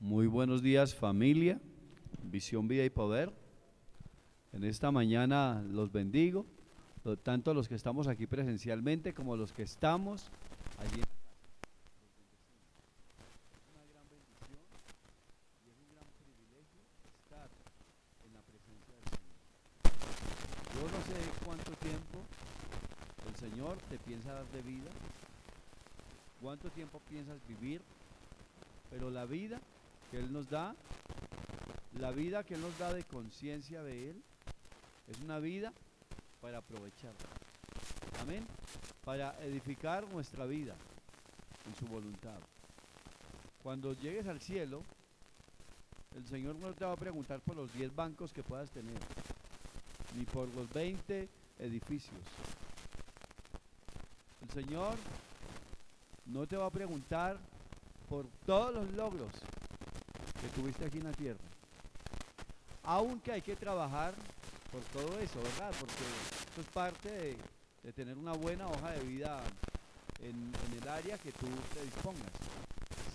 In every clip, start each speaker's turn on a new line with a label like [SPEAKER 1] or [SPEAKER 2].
[SPEAKER 1] Muy buenos días, familia, Visión, Vida y Poder. En esta mañana los bendigo, tanto los que estamos aquí presencialmente como los que estamos allí en la casa. Es una gran bendición y es un gran privilegio estar en la presencia del Señor. Yo no sé cuánto tiempo el Señor te piensa dar de vida, cuánto tiempo piensas vivir, pero la vida que Él nos da, la vida que Él nos da de conciencia de Él, es una vida para aprovecharla. Amén. Para edificar nuestra vida en su voluntad. Cuando llegues al cielo, el Señor no te va a preguntar por los 10 bancos que puedas tener, ni por los 20 edificios. El Señor no te va a preguntar por todos los logros que tuviste aquí en la tierra, aunque hay que trabajar por todo eso, ¿verdad? Porque eso es parte de tener una buena hoja de vida en el área que tú te dispongas.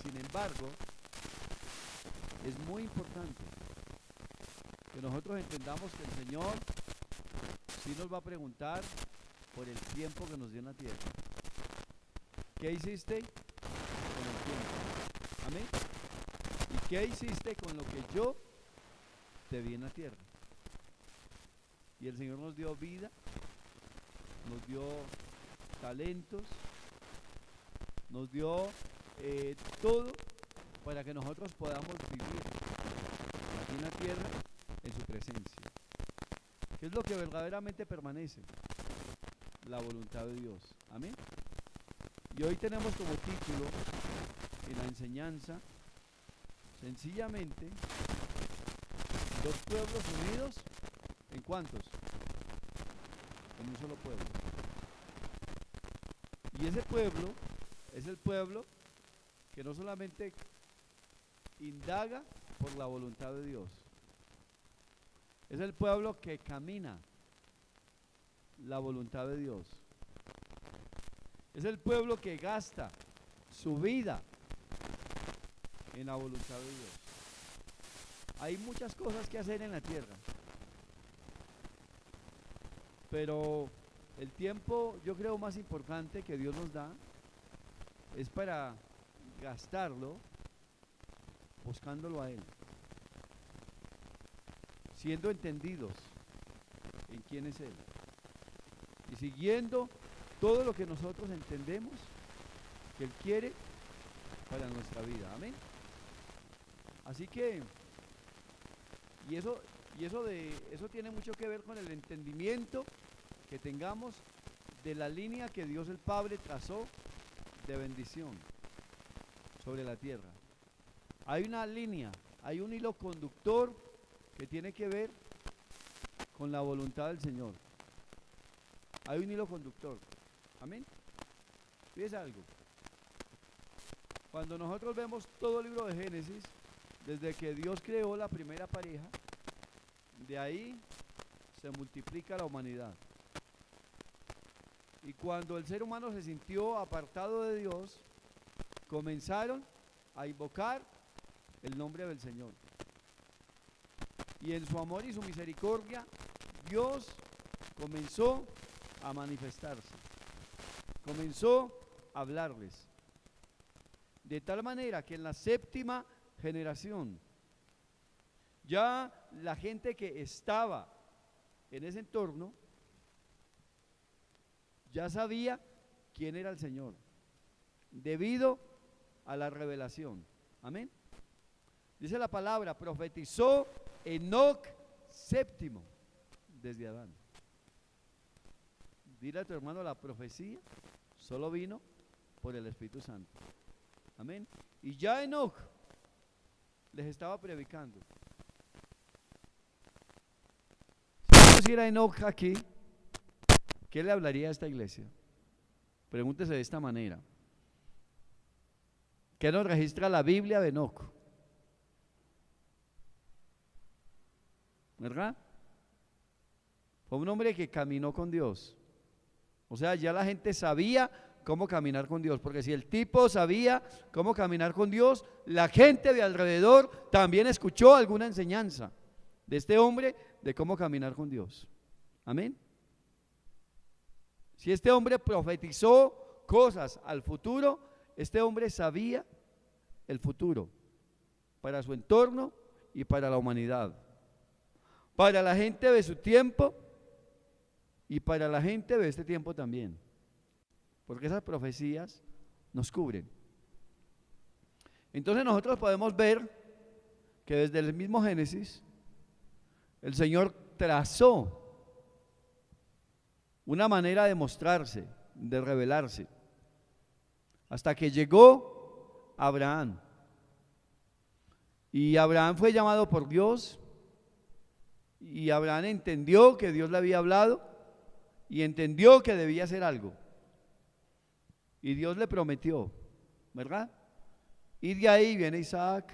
[SPEAKER 1] Sin embargo, es muy importante que nosotros entendamos que el Señor sí nos va a preguntar por el tiempo que nos dio en la tierra. ¿Qué hiciste con el tiempo? Amén. ¿Y qué hiciste con lo que yo te di en la tierra? Y el Señor nos dio vida, nos dio talentos, nos dio todo para que nosotros podamos vivir aquí en la tierra en su presencia. ¿Qué es lo que verdaderamente permanece? La voluntad de Dios. Amén. Y hoy tenemos como título en la enseñanza, sencillamente, dos pueblos unidos, ¿en cuántos? En un solo pueblo. Y ese pueblo es el pueblo que no solamente indaga por la voluntad de Dios, es el pueblo que camina la voluntad de Dios. Es el pueblo que gasta su vida en la voluntad de Dios. Hay muchas cosas que hacer en la tierra, pero el tiempo, yo creo, más importante que Dios nos da es para gastarlo buscándolo a Él, siendo entendidos en quién es Él y siguiendo todo lo que nosotros entendemos que Él quiere para nuestra vida. Amén. Así que, eso tiene mucho que ver con el entendimiento que tengamos de la línea que Dios el Padre trazó de bendición sobre la tierra. Hay una línea, hay un hilo conductor que tiene que ver con la voluntad del Señor. Hay un hilo conductor. Amén. Fíjese algo. Cuando nosotros vemos todo el libro de Génesis, desde que Dios creó la primera pareja, de ahí se multiplica la humanidad. Y cuando el ser humano se sintió apartado de Dios, comenzaron a invocar el nombre del Señor. Y en su amor y su misericordia, Dios comenzó a manifestarse. Comenzó a hablarles. De tal manera que en la séptima generación, ya la gente que estaba en ese entorno, ya sabía quién era el Señor, debido a la revelación. Amén. Dice la palabra, profetizó Enoc séptimo desde Adán. Dile a tu hermano, la profecía solo vino por el Espíritu Santo. Amén. Y ya Enoc les estaba predicando. Si yo pusiera Enoc aquí, ¿qué le hablaría a esta iglesia? Pregúntese de esta manera. ¿Qué nos registra la Biblia de Enoc? ¿Verdad? Fue un hombre que caminó con Dios. O sea, ya la gente sabía cómo caminar con Dios, porque si el tipo sabía cómo caminar con Dios, la gente de alrededor también escuchó alguna enseñanza de este hombre de cómo caminar con Dios. Amén. Si este hombre profetizó cosas al futuro, este hombre sabía el futuro para su entorno y para la humanidad, para la gente de su tiempo y para la gente de este tiempo también, porque esas profecías nos cubren. Entonces nosotros podemos ver que desde el mismo Génesis el Señor trazó una manera de mostrarse, de revelarse, hasta que llegó Abraham. Y Abraham fue llamado por Dios, y Abraham entendió que Dios le había hablado y entendió que debía hacer algo. Y Dios le prometió, ¿verdad? Y de ahí viene Isaac.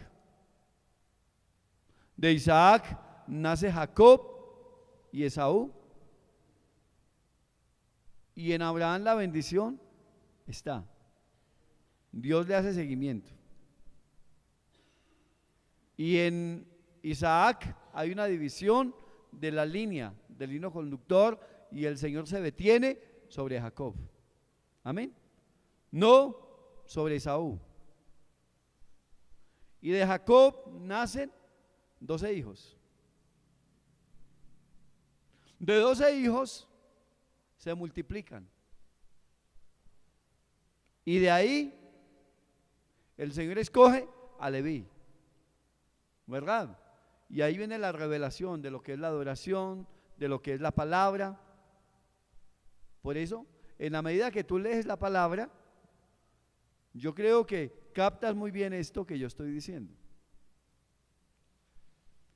[SPEAKER 1] De Isaac nace Jacob y Esaú. Y en Abraham la bendición está. Dios le hace seguimiento. Y en Isaac hay una división de la línea, del hilo conductor, y el Señor se detiene sobre Jacob. Amén. No sobre Esaú. Y de Jacob nacen 12 hijos. De 12 hijos se multiplican. Y de ahí el Señor escoge a Leví, ¿verdad? Y ahí viene la revelación de lo que es la adoración, de lo que es la palabra. Por eso, en la medida que tú lees la palabra, yo creo que captas muy bien esto que yo estoy diciendo.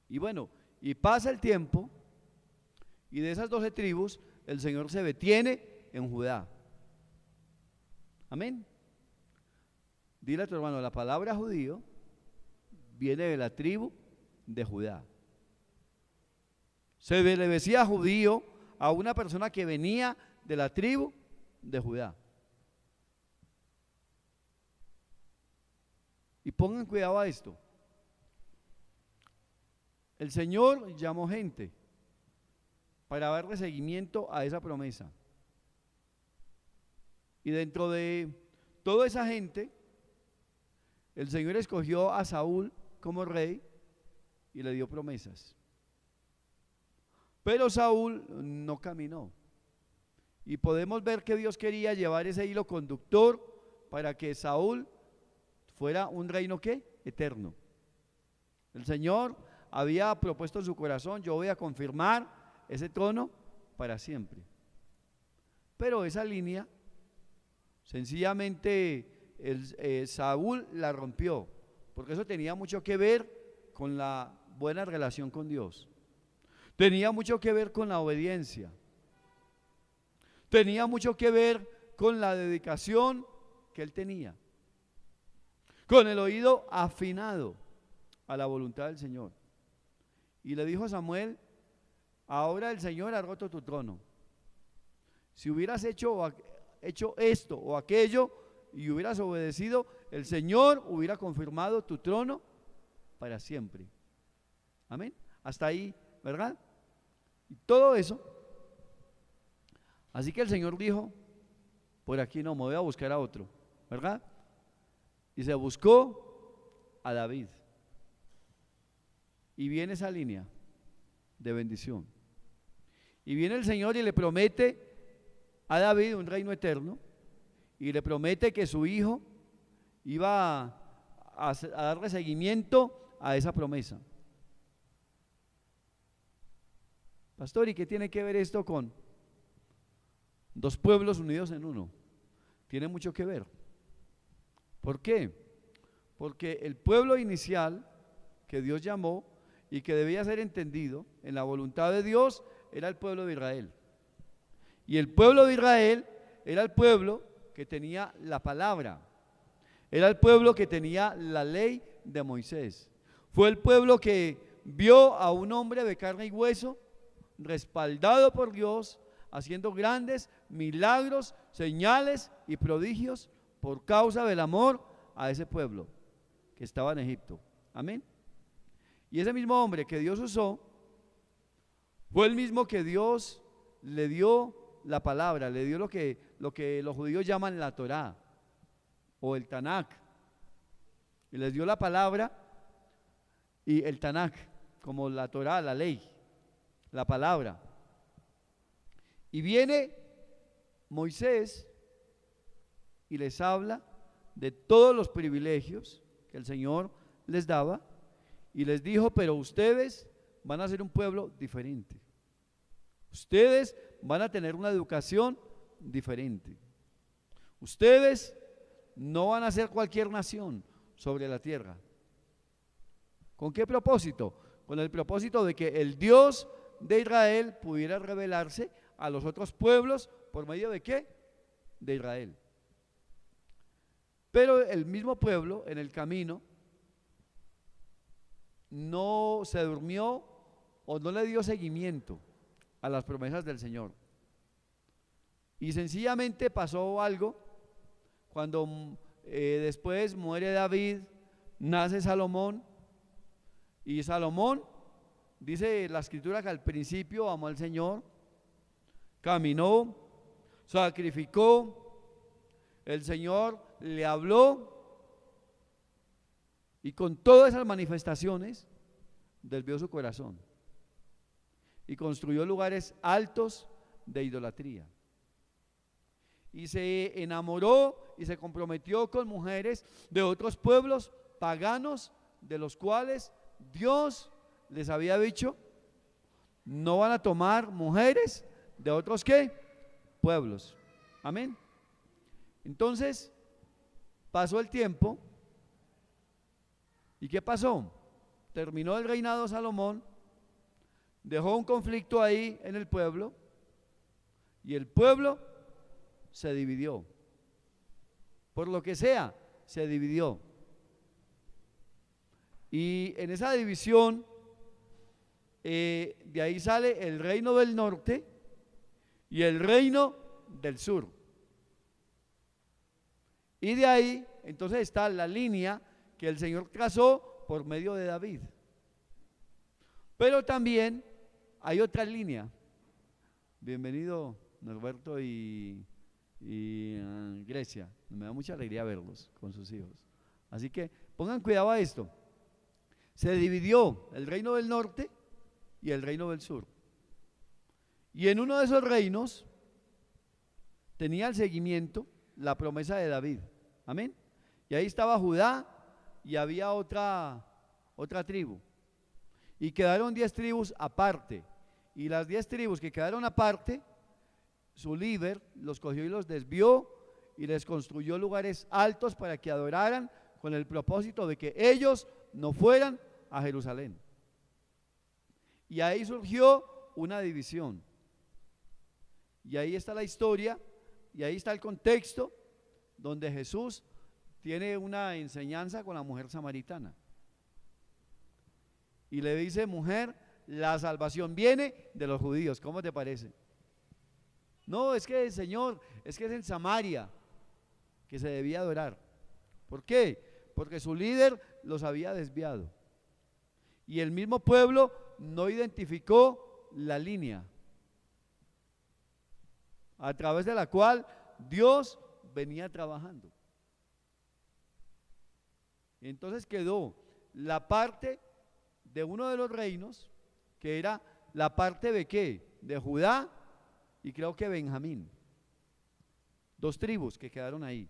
[SPEAKER 1] Y bueno, y pasa el tiempo, y de esas 12 tribus, el Señor se detiene en Judá. Amén. Dile a tu hermano, la palabra judío viene de la tribu de Judá. Se le decía judío a una persona que venía de la tribu de Judá. Y pongan cuidado a esto. El Señor llamó gente para darle seguimiento a esa promesa. Y dentro de toda esa gente, el Señor escogió a Saúl como rey y le dio promesas. Pero Saúl no caminó. Y podemos ver que Dios quería llevar ese hilo conductor para que Saúl fuera un reino ¿qué? Eterno. El Señor había propuesto en su corazón, yo voy a confirmar ese trono para siempre. Pero esa línea, sencillamente Saúl la rompió, porque eso tenía mucho que ver con la buena relación con Dios. Tenía mucho que ver con la obediencia. Tenía mucho que ver con la dedicación que él tenía, con el oído afinado a la voluntad del Señor. Y le dijo a Samuel, ahora el Señor ha roto tu trono. Si hubieras hecho esto o aquello y hubieras obedecido, el Señor hubiera confirmado tu trono para siempre. Amén. Hasta ahí, ¿verdad? Y todo eso. Así que el Señor dijo, por aquí no, me voy a buscar a otro, ¿verdad? Y se buscó a David. Y viene esa línea de bendición. Y viene el Señor y le promete a David un reino eterno, y le promete que su hijo iba a darle seguimiento a esa promesa. Pastor, ¿y qué tiene que ver esto con dos pueblos unidos en uno? Tiene mucho que ver. ¿Por qué? Porque el pueblo inicial que Dios llamó y que debía ser entendido en la voluntad de Dios era el pueblo de Israel. Y el pueblo de Israel era el pueblo que tenía la palabra, era el pueblo que tenía la ley de Moisés. Fue el pueblo que vio a un hombre de carne y hueso, respaldado por Dios, haciendo grandes milagros señales y prodigios por causa del amor a ese pueblo que estaba en Egipto. Amén. Y ese mismo hombre que Dios usó fue el mismo que Dios le dio la palabra, le dio lo que los judíos llaman la Torá o el Tanakh, y les dio la palabra y el Tanakh como la Torá, la ley, la palabra. Y viene Moisés y les habla de todos los privilegios que el Señor les daba y les dijo: pero ustedes van a ser un pueblo diferente, ustedes van a tener una educación diferente, ustedes no van a ser cualquier nación sobre la tierra. ¿Con qué propósito? Con el propósito de que el Dios de Israel pudiera revelarse a los otros pueblos por medio de ¿qué? De Israel. Pero el mismo pueblo en el camino no se durmió o no le dio seguimiento a las promesas del Señor. Y sencillamente pasó algo cuando después muere David, nace Salomón, y Salomón, dice la escritura que al principio amó al Señor, caminó, sacrificó, el Señor le habló y con todas esas manifestaciones desvió su corazón y construyó lugares altos de idolatría y se enamoró y se comprometió con mujeres de otros pueblos paganos, de los cuales Dios les había dicho: no van a tomar mujeres de otros ¿qué? Pueblos. Amén. Entonces pasó el tiempo y ¿qué pasó? Terminó el reinado de Salomón, dejó un conflicto ahí en el pueblo y el pueblo se dividió. Por lo que sea, se dividió. Y en esa división, de ahí sale el reino del norte y el reino del sur. Y de ahí, entonces está la línea que el Señor trazó por medio de David. Pero también hay otra línea. Bienvenido Norberto y Grecia. Me da mucha alegría verlos con sus hijos. Así que pongan cuidado a esto. Se dividió el reino del norte y el reino del sur. Y en uno de esos reinos tenía el seguimiento la promesa de David. Amén. Y ahí estaba Judá y había otra tribu. Y quedaron 10 tribus aparte. Y las 10 tribus que quedaron aparte, su líder los cogió y los desvió y les construyó lugares altos para que adoraran, con el propósito de que ellos no fueran a Jerusalén. Y ahí surgió una división. Y ahí está la historia, y ahí está el contexto donde Jesús tiene una enseñanza con la mujer samaritana. Y le dice: mujer, la salvación viene de los judíos. ¿Cómo te parece? No, es que Señor, es que es en Samaria que se debía adorar. ¿Por qué? Porque su líder los había desviado. Y el mismo pueblo no identificó la línea a través de la cual Dios venía trabajando. Entonces quedó la parte de uno de los reinos, que era la parte de ¿qué? De Judá y creo que Benjamín. 2 tribus que quedaron ahí.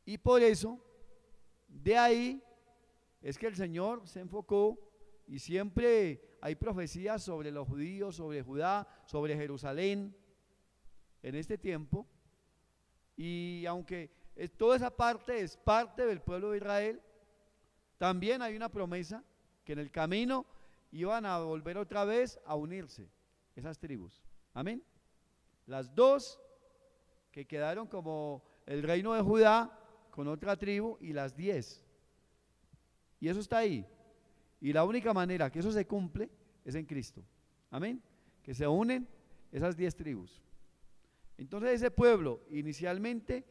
[SPEAKER 1] Y por eso, de ahí es que el Señor se enfocó, y siempre hay profecías sobre los judíos, sobre Judá, sobre Jerusalén en este tiempo. Y aunque toda esa parte es parte del pueblo de Israel, también hay una promesa que en el camino iban a volver otra vez a unirse esas tribus. Amén. Las 2 que quedaron como el reino de Judá con otra tribu, y las 10. Y eso está ahí. Y la única manera que eso se cumple es en Cristo. Amén. Que se unen esas 10 tribus. Entonces ese pueblo inicialmente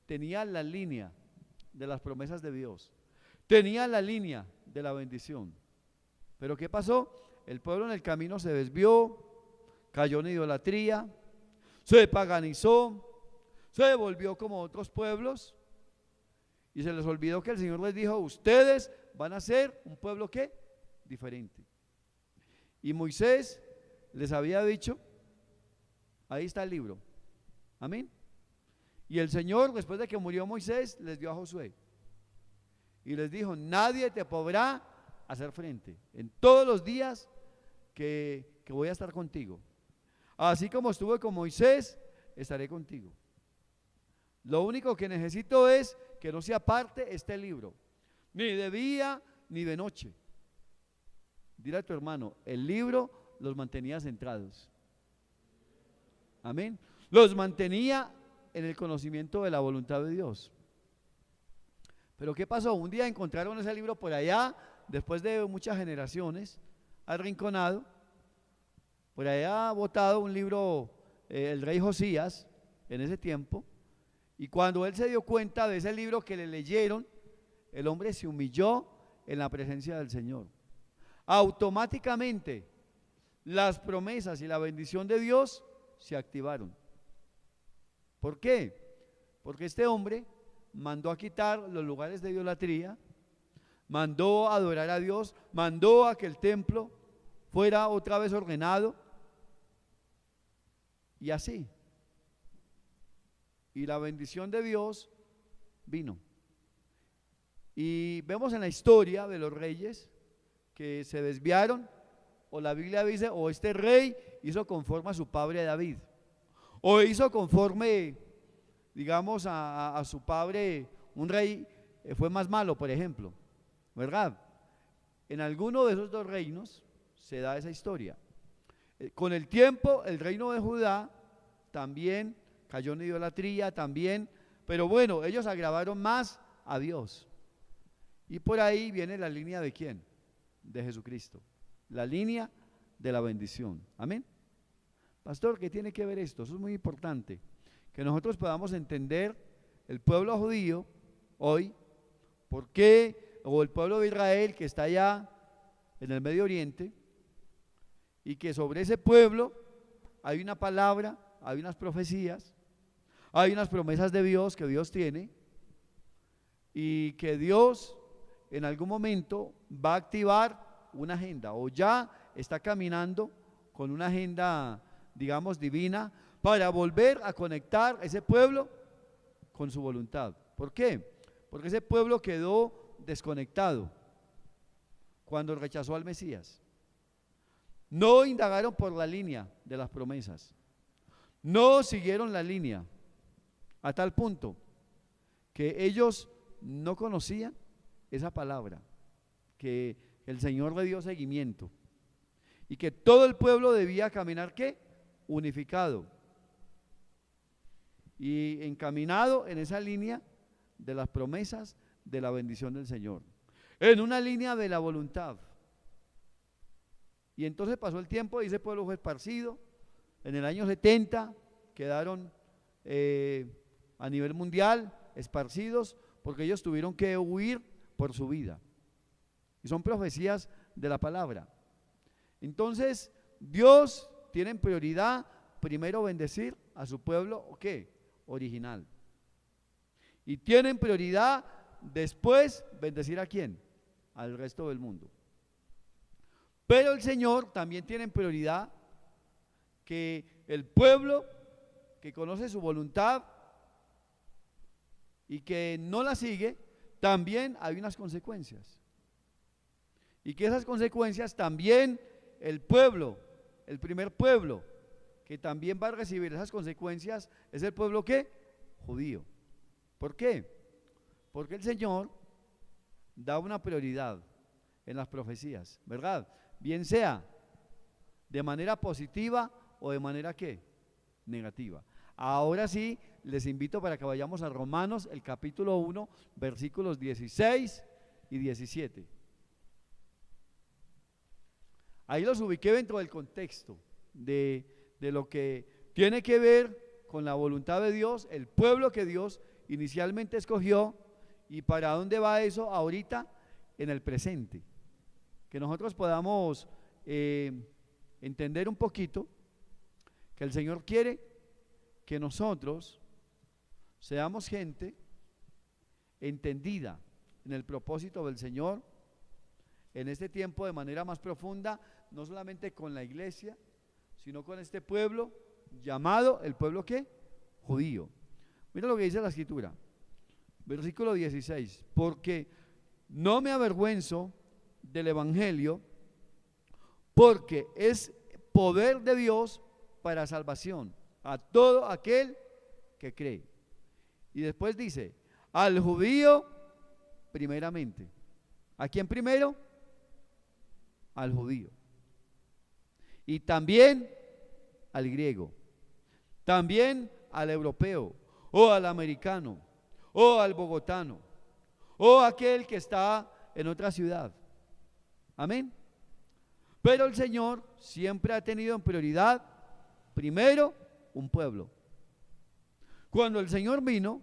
[SPEAKER 1] tenía la línea de las promesas de Dios, tenía la línea de la bendición. Pero ¿qué pasó? El pueblo en el camino se desvió, cayó en idolatría, se paganizó, se volvió como otros pueblos y se les olvidó que el Señor les dijo: ustedes van a ser un pueblo ¿qué? Diferente. Y Moisés les había dicho, ahí está el libro, amén. Y el Señor, después de que murió Moisés, les dio a Josué y les dijo: nadie te podrá hacer frente en todos los días que voy a estar contigo. Así como estuve con Moisés, estaré contigo. Lo único que necesito es que no se aparte este libro, ni de día ni de noche. Dile a tu hermano: el libro los mantenía centrados. Amén. Los mantenía en el conocimiento de la voluntad de Dios. Pero ¿qué pasó? Un día encontraron ese libro por allá, después de muchas generaciones, arrinconado, por allá botado un libro, el rey Josías, en ese tiempo, y cuando él se dio cuenta de ese libro que le leyeron, el hombre se humilló en la presencia del Señor. Automáticamente las promesas y la bendición de Dios se activaron. ¿Por qué? Porque este hombre mandó a quitar los lugares de idolatría, mandó a adorar a Dios, mandó a que el templo fuera otra vez ordenado, y así. Y la bendición de Dios vino. Y vemos en la historia de los reyes que se desviaron, o la Biblia dice: o este rey hizo conforme a su padre David, o hizo conforme, digamos, a su padre, un rey fue más malo, por ejemplo, ¿verdad? En alguno de esos dos reinos se da esa historia. Con el tiempo el reino de Judá también cayó en idolatría, también, pero bueno, ellos agravaron más a Dios. Y por ahí viene la línea de ¿quién? De Jesucristo, la línea de la bendición. Amén. Pastor, ¿qué tiene que ver esto? Eso es muy importante, que nosotros podamos entender el pueblo judío hoy, por qué, o el pueblo de Israel que está allá en el Medio Oriente, y que sobre ese pueblo hay una palabra, hay unas profecías, hay unas promesas de Dios que Dios tiene, y que Dios en algún momento va a activar una agenda, o ya está caminando con una agenda, digamos, divina, para volver a conectar ese pueblo con su voluntad. ¿Por qué? Porque ese pueblo quedó desconectado cuando rechazó al Mesías. No indagaron por la línea de las promesas, no siguieron la línea, a tal punto que ellos no conocían esa palabra, que el Señor le dio seguimiento, y que todo el pueblo debía caminar ¿qué? Unificado y encaminado en esa línea de las promesas de la bendición del Señor, en una línea de la voluntad. Y entonces pasó el tiempo y ese pueblo fue esparcido. En el año 70 quedaron a nivel mundial esparcidos, porque ellos tuvieron que huir por su vida. Y son profecías de la palabra. Entonces Dios tiene en prioridad primero bendecir a su pueblo, ¿o qué? Original. Y tiene en prioridad después bendecir ¿a quién? Al resto del mundo. Pero el Señor también tiene en prioridad que el pueblo que conoce su voluntad y que no la sigue, también hay unas consecuencias. Y que esas consecuencias también el pueblo, el primer pueblo que también va a recibir esas consecuencias es el pueblo ¿qué? Judío. ¿Por qué? Porque el Señor da una prioridad en las profecías, ¿verdad? Bien sea de manera positiva o de manera ¿qué? Negativa. Ahora sí, les invito para que vayamos a Romanos, el capítulo 1, versículos 16 y 17. Ahí los ubiqué dentro del contexto de lo que tiene que ver con la voluntad de Dios, el pueblo que Dios inicialmente escogió. ¿Y para dónde va eso ahorita? En el presente. Que nosotros podamos entender un poquito que el Señor quiere que nosotros seamos gente entendida en el propósito del Señor en este tiempo de manera más profunda, no solamente con la iglesia, sino con este pueblo llamado, ¿el pueblo qué? Judío. Mira lo que dice la Escritura, versículo 16: porque no me avergüenzo del Evangelio, porque es poder de Dios para salvación a todo aquel que cree. Y después dice, al judío primeramente. ¿A quién primero? Al judío. Y también al griego, también al europeo, o al americano, o al bogotano, o aquel que está en otra ciudad. Amén. Pero el Señor siempre ha tenido en prioridad primero un pueblo. Cuando el Señor vino,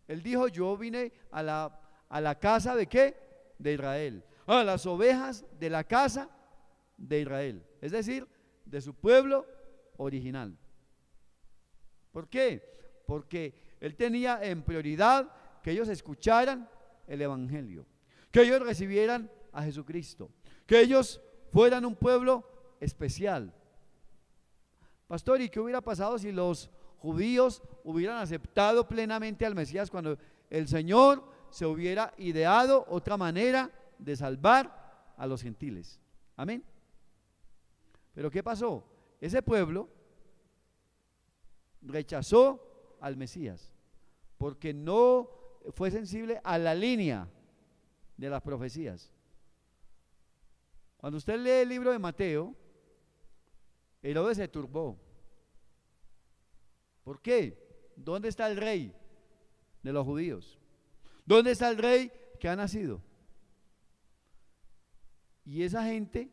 [SPEAKER 1] Él dijo, yo vine a la casa ¿de qué? De Israel, a las ovejas de la casa de Israel, es decir, de su pueblo original. ¿Por qué? Porque Él tenía en prioridad que ellos escucharan el Evangelio, que ellos recibieran a Jesucristo, que ellos fueran un pueblo especial. Pastor, ¿y qué hubiera pasado si los judíos hubieran aceptado plenamente al Mesías cuando el Señor se hubiera ideado otra manera de salvar a los gentiles? Amén. Pero ¿qué pasó? Ese pueblo rechazó al Mesías porque no fue sensible a la línea de las profecías. Cuando usted lee el libro de Mateo, Herodes se turbó. ¿Por qué? ¿Dónde está el rey de los judíos? ¿Dónde está el rey que ha nacido? Y esa gente,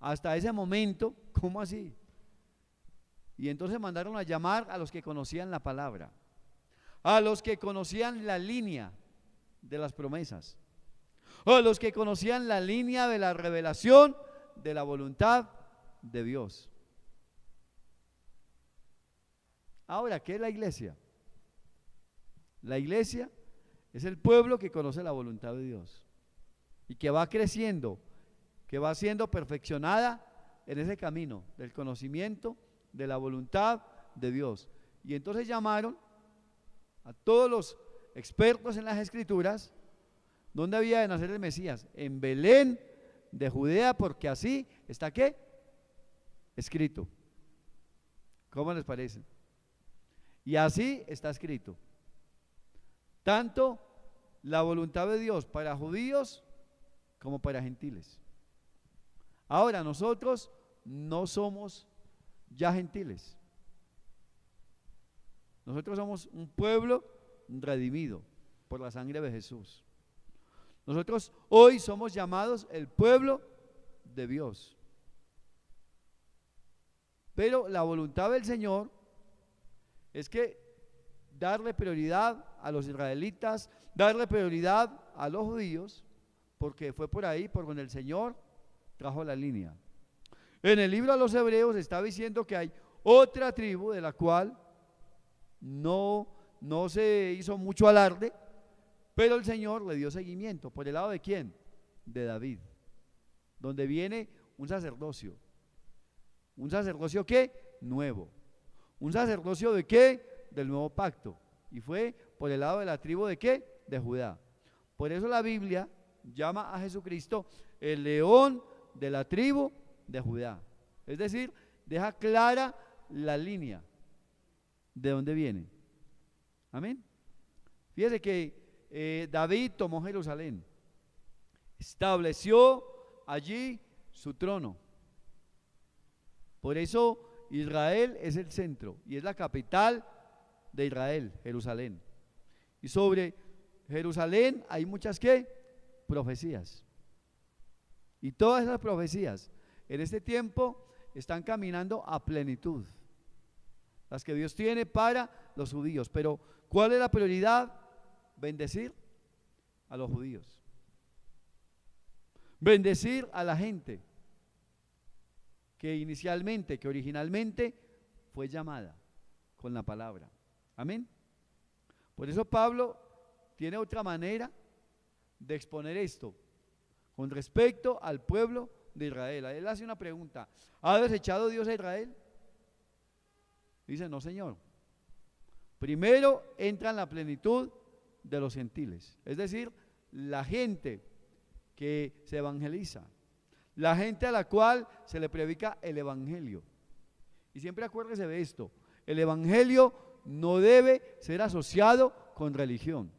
[SPEAKER 1] hasta ese momento, ¿cómo así? Y entonces mandaron a llamar a los que conocían la palabra, a los que conocían la línea de las promesas, a los que conocían la línea de la revelación de la voluntad de Dios. Ahora, ¿qué es la iglesia? La iglesia es el pueblo que conoce la voluntad de Dios y que va creciendo, que va siendo perfeccionada en ese camino del conocimiento de la voluntad de Dios. Y entonces llamaron a todos los expertos en las escrituras. ¿Dónde había de nacer el Mesías? En Belén de Judea, porque así está ¿qué? Escrito. ¿Cómo les parece? Y así está escrito. Tanto la voluntad de Dios para judíos como para gentiles. Ahora, nosotros no somos ya gentiles. Nosotros somos un pueblo redimido por la sangre de Jesús. Nosotros hoy somos llamados el pueblo de Dios. Pero la voluntad del Señor es que darle prioridad a los israelitas, darle prioridad a los judíos, porque fue por ahí por donde el Señor trajo la línea. En el libro a los Hebreos está diciendo que hay otra tribu de la cual no se hizo mucho alarde, pero el Señor le dio seguimiento. ¿Por el lado de quién? De David, donde viene un sacerdocio. ¿Un sacerdocio qué? Nuevo. ¿Un sacerdocio de qué? Del nuevo pacto. Y fue por el lado de la tribu de qué? De Judá. Por eso la Biblia llama a Jesucristo el león de la tribu de Judá. Es decir, deja clara la línea de dónde viene. Amén. Fíjese que David tomó Jerusalén, estableció allí su trono. Por eso Israel es el centro y es la capital de Israel, Jerusalén. Y sobre Jerusalén hay muchas ¿qué? Profecías. Y todas esas profecías en este tiempo están caminando a plenitud. las que Dios tiene para los judíos. Pero ¿cuál es la prioridad? Bendecir a los judíos. Bendecir a la gente que originalmente fue llamada con la palabra. Amén. Por eso Pablo tiene otra manera de exponer esto con respecto al pueblo de Israel. Él hace una pregunta: ¿ha desechado Dios a Israel? Dice: no, Señor. Primero entra en la plenitud de los gentiles, es decir, la gente que se evangeliza, la gente a la cual se le predica el evangelio. Y siempre acuérdese de esto: el evangelio no debe ser asociado con religión.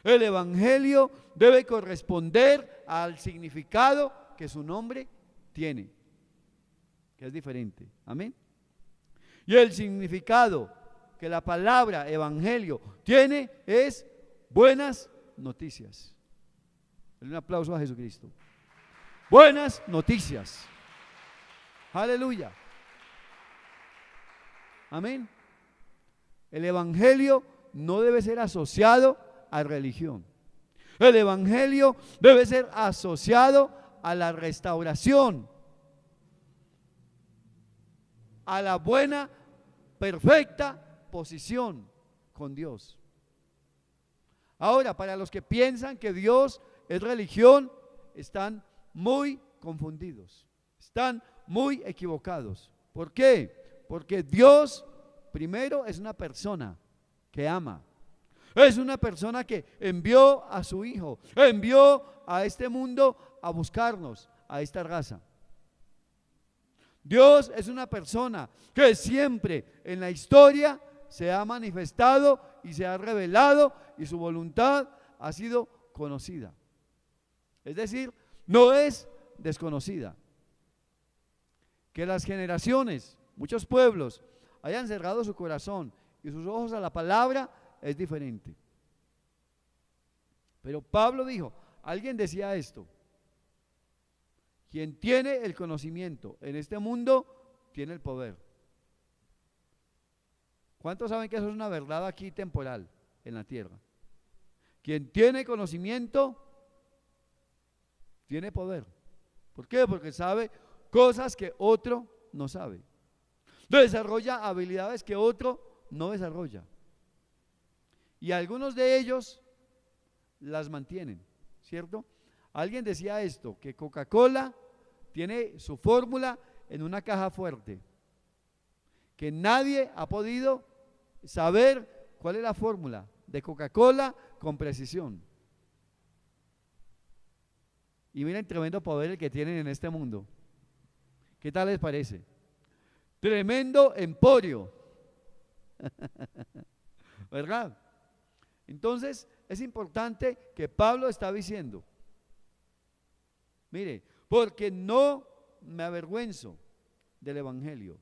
[SPEAKER 1] El evangelio debe corresponder al significado que su nombre tiene, que es diferente. Amén. Y el significado que la palabra evangelio tiene es buenas noticias. Un aplauso a Jesucristo. Buenas noticias. Aleluya. Amén. El evangelio no debe ser asociado a religión. El evangelio debe ser asociado a la restauración, a la buena, perfecta posición con Dios. Ahora, para los que piensan que Dios es religión, están muy confundidos, están muy equivocados. ¿Por qué? Porque Dios primero es una persona que ama. Es una persona que envió a su Hijo, envió a este mundo a buscarnos, a esta raza. Dios es una persona que siempre en la historia se ha manifestado y se ha revelado, y su voluntad ha sido conocida. Es decir, no es desconocida. Que las generaciones, muchos pueblos, hayan cerrado su corazón y sus ojos a la palabra es diferente. Pero Pablo dijo, alguien decía esto: quien tiene el conocimiento en este mundo tiene el poder. ¿Cuántos saben que eso es una verdad aquí temporal en la tierra? Quien tiene conocimiento tiene poder. ¿Por qué? Porque sabe cosas que otro no sabe. Desarrolla habilidades que otro no desarrolla. Y algunos de ellos las mantienen, ¿cierto? Alguien decía esto, que Coca-Cola tiene su fórmula en una caja fuerte, que nadie ha podido saber cuál es la fórmula de Coca-Cola con precisión. Y miren tremendo poder el que tienen en este mundo. ¿Qué tal les parece? Tremendo emporio. ¿Verdad? Entonces es importante que Pablo está diciendo, mire, porque no me avergüenzo del evangelio,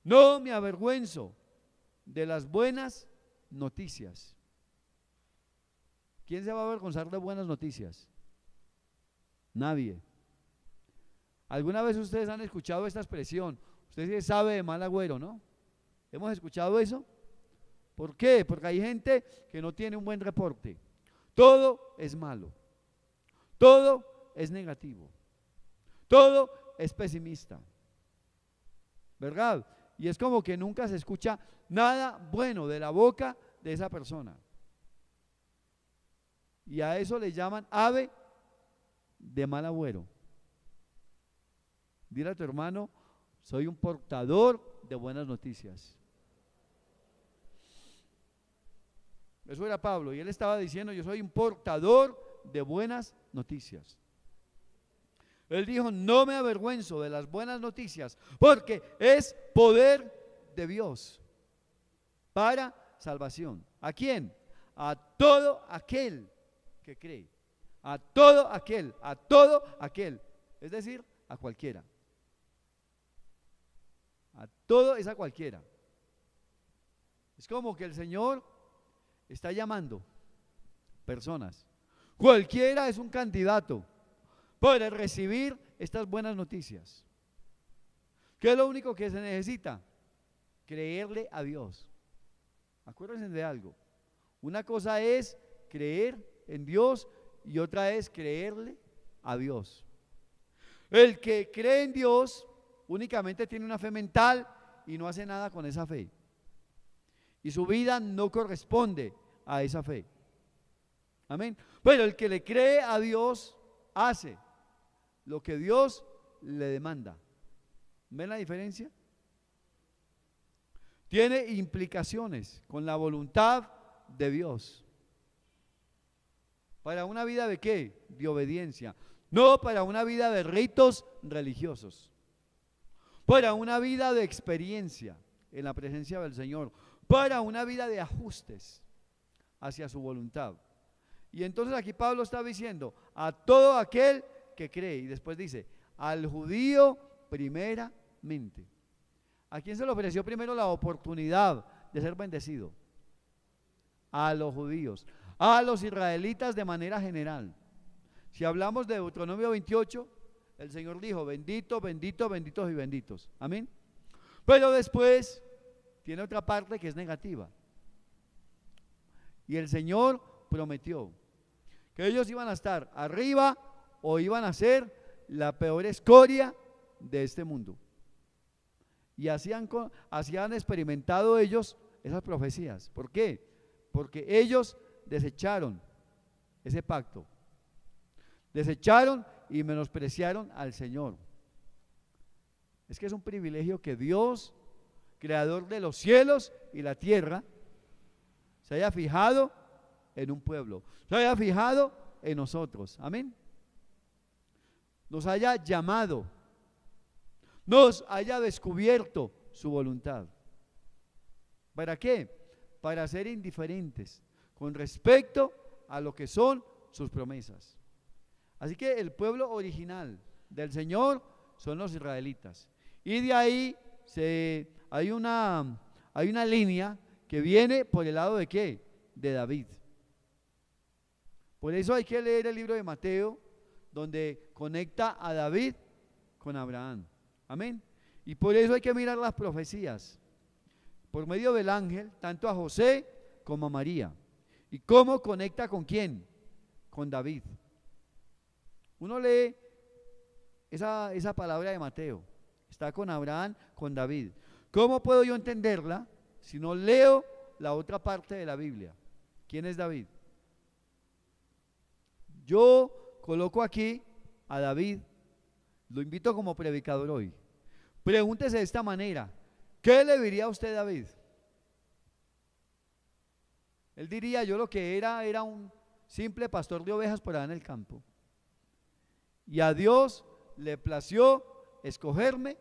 [SPEAKER 1] no me avergüenzo de las buenas noticias. ¿Quién se va a avergonzar de buenas noticias? Nadie. ¿Alguna vez ustedes han escuchado esta expresión? Usted sí sabe de mal agüero, ¿no? ¿Hemos escuchado eso? ¿Por qué? Porque hay gente que no tiene un buen reporte. Todo es malo, todo es negativo, todo es pesimista, ¿verdad? Y es como que nunca se escucha nada bueno de la boca de esa persona. Y a eso le llaman ave de mal agüero. Dile a tu hermano: soy un portador de buenas noticias. Eso era Pablo, y él estaba diciendo: yo soy un portador de buenas noticias. Él dijo: no me avergüenzo de las buenas noticias, porque es poder de Dios para salvación. ¿A quién? A todo aquel que cree, a todo aquel, es decir, a cualquiera. A todo es a cualquiera. Es como que el Señor está llamando personas. Cualquiera es un candidato para recibir estas buenas noticias. ¿Qué es lo único que se necesita? creerle a Dios. Acuérdense de algo. Una cosa es creer en Dios y otra es creerle a Dios. El que cree en Dios únicamente tiene una fe mental y no hace nada con esa fe. Y su vida no corresponde a esa fe. Amén. Pero el que le cree a Dios hace lo que Dios le demanda. ¿Ven la diferencia? Tiene implicaciones con la voluntad de Dios. ¿Para una vida de qué? De obediencia. No para una vida de ritos religiosos. Para una vida de experiencia en la presencia del Señor. Para una vida de ajustes hacia su voluntad. Y entonces aquí Pablo está diciendo a todo aquel que cree, y después dice, al judío primeramente. ¿A quién se le ofreció primero la oportunidad de ser bendecido? A los judíos, a los israelitas de manera general. Si hablamos de Deuteronomio 28, el Señor dijo, bendito, bendito, benditos y benditos. Amén. Pero después tiene otra parte que es negativa. Y el Señor prometió que ellos iban a estar arriba o iban a ser la peor escoria de este mundo. Y así han experimentado ellos esas profecías. ¿Por qué? Porque ellos desecharon ese pacto. Desecharon y menospreciaron al Señor. Es que es un privilegio que Dios, creador de los cielos y la tierra, se haya fijado en un pueblo, se haya fijado en nosotros. Amén. Nos haya llamado, nos haya descubierto su voluntad. ¿Para qué? Para ser indiferentes con respecto a lo que son sus promesas. Así que el pueblo original del Señor son los israelitas. Y de ahí hay una línea que viene por el lado de ¿qué? De David. Por eso hay que leer el libro de Mateo, donde conecta a David con Abraham. Amén. Y por eso hay que mirar las profecías, por medio del ángel, tanto a José como a María. ¿Y cómo conecta con quién? Con David. Uno lee esa palabra de Mateo, está con Abraham, con David. ¿Cómo puedo yo entenderla si no leo la otra parte de la Biblia? ¿Quién es David? Yo coloco aquí a David, lo invito como predicador hoy. Pregúntese de esta manera, ¿qué le diría a usted David? Él diría, yo lo que era un simple pastor de ovejas por allá en el campo. Y a Dios le plació escogerme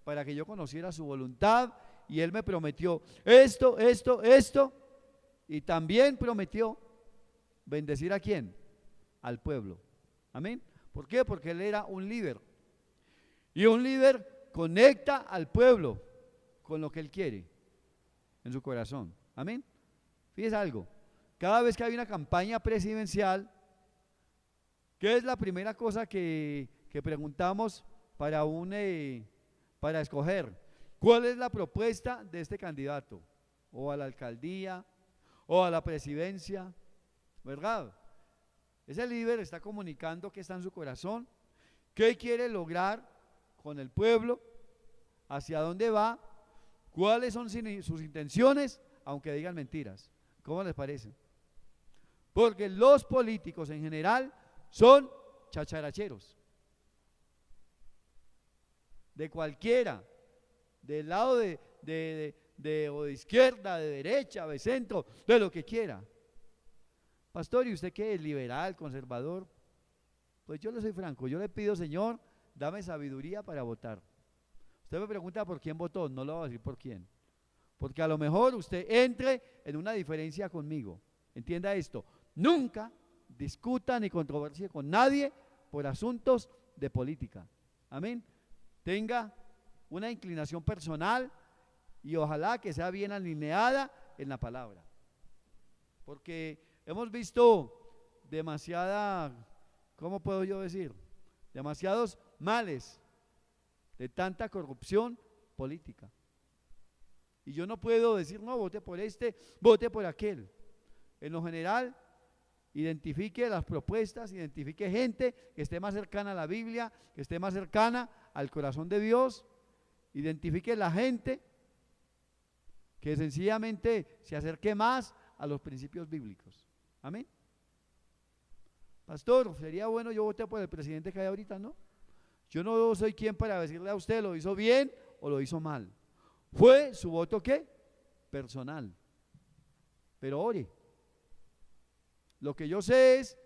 [SPEAKER 1] para que yo conociera su voluntad, y Él me prometió esto, y también prometió bendecir ¿a quién? Al pueblo. Amén. ¿Por qué? Porque Él era un líder, y un líder conecta al pueblo con lo que Él quiere en su corazón. Amén. Fíjese algo, cada vez que hay una campaña presidencial, ¿qué es la primera cosa que preguntamos para escoger? ¿Cuál es la propuesta de este candidato? O a la alcaldía, o a la presidencia, ¿verdad? Ese líder está comunicando qué está en su corazón, qué quiere lograr con el pueblo, hacia dónde va, cuáles son sus intenciones, aunque digan mentiras. ¿Cómo les parece? Porque los políticos en general son chacharacheros. De cualquiera, del lado o de izquierda, de derecha, de centro, de lo que quiera. Pastor, ¿y usted qué es? ¿Liberal, conservador? Pues yo le soy franco, yo le pido, Señor, dame sabiduría para votar. Usted me pregunta por quién votó, no le voy a decir por quién. Porque a lo mejor usted entre en una diferencia conmigo. Entienda esto, nunca discuta ni controversia con nadie por asuntos de política. Amén. Tenga una inclinación personal y ojalá que sea bien alineada en la palabra. Porque hemos visto ¿cómo puedo yo decir? Demasiados males de tanta corrupción política. Y yo no puedo decir, no, vote por este, vote por aquel. En lo general, identifique las propuestas, identifique gente que esté más cercana a la Biblia, que esté más cercana al corazón de Dios. Identifique la gente que sencillamente se acerque más a los principios bíblicos. Amén. Pastor, sería bueno yo voté por el presidente que hay ahorita, ¿no? Yo no soy quien para decirle a usted lo hizo bien o lo hizo mal. Fue su voto, ¿qué? Personal. Pero ore. Lo que yo sé es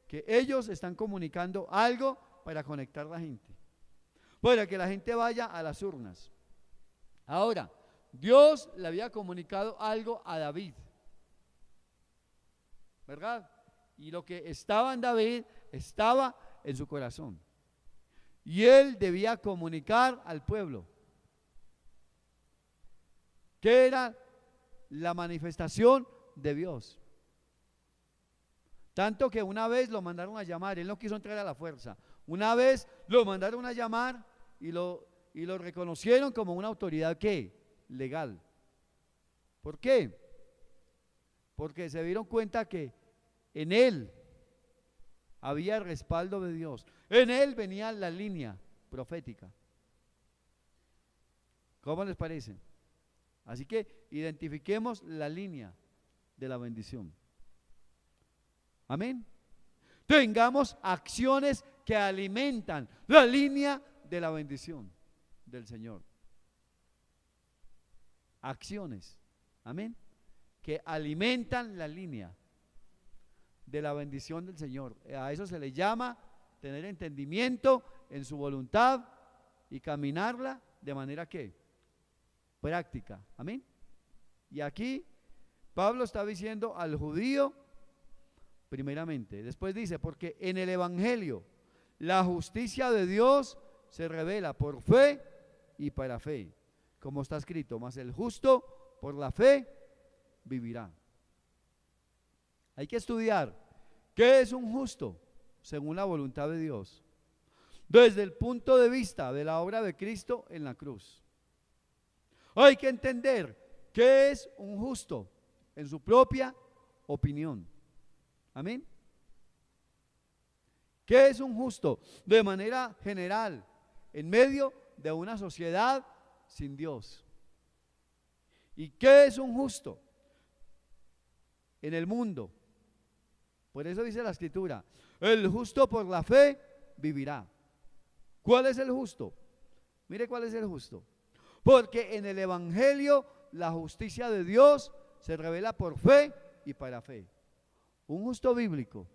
[SPEAKER 1] que ellos están comunicando algo para conectar a la gente, para que la gente vaya a las urnas. Ahora, Dios le había comunicado algo a David, ¿verdad? Y lo que estaba en David estaba en su corazón. Y él debía comunicar al pueblo que era la manifestación de Dios. Tanto que una vez lo mandaron a llamar, él no quiso entrar a la fuerza. Una vez lo mandaron a llamar y lo reconocieron como una autoridad ¿qué? Legal. ¿Por qué? Porque se dieron cuenta que en él había el respaldo de Dios. En él venía la línea profética. ¿Cómo les parece? Así que identifiquemos la línea de la bendición. Amén. Tengamos acciones que alimentan la línea de la bendición del Señor. Acciones, amén, que alimentan la línea de la bendición del Señor. A eso se le llama tener entendimiento en su voluntad y caminarla de manera que práctica, amén. Y aquí Pablo está diciendo al judío primeramente, después dice, porque en el evangelio la justicia de Dios se revela por fe y para fe, como está escrito, mas el justo por la fe vivirá. Hay que estudiar qué es un justo según la voluntad de Dios, desde el punto de vista de la obra de Cristo en la cruz. Hay que entender qué es un justo en su propia opinión. Amén. ¿Qué es un justo? De manera general, en medio de una sociedad sin Dios. ¿Y qué es un justo? En el mundo. Por eso dice la Escritura, el justo por la fe vivirá. ¿Cuál es el justo? Mire cuál es el justo. Porque en el evangelio la justicia de Dios se revela por fe y para fe. Un justo bíblico,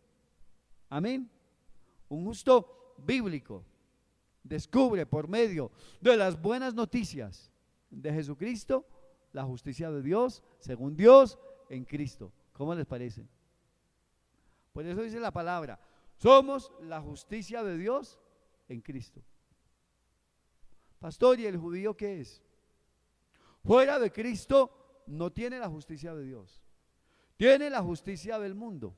[SPEAKER 1] amén, un justo bíblico descubre por medio de las buenas noticias de Jesucristo la justicia de Dios, según Dios en Cristo. ¿Cómo les parece? Por eso dice la palabra, somos la justicia de Dios en Cristo. Pastor, ¿y el judío qué es? Fuera de Cristo no tiene la justicia de Dios. Tiene la justicia del mundo.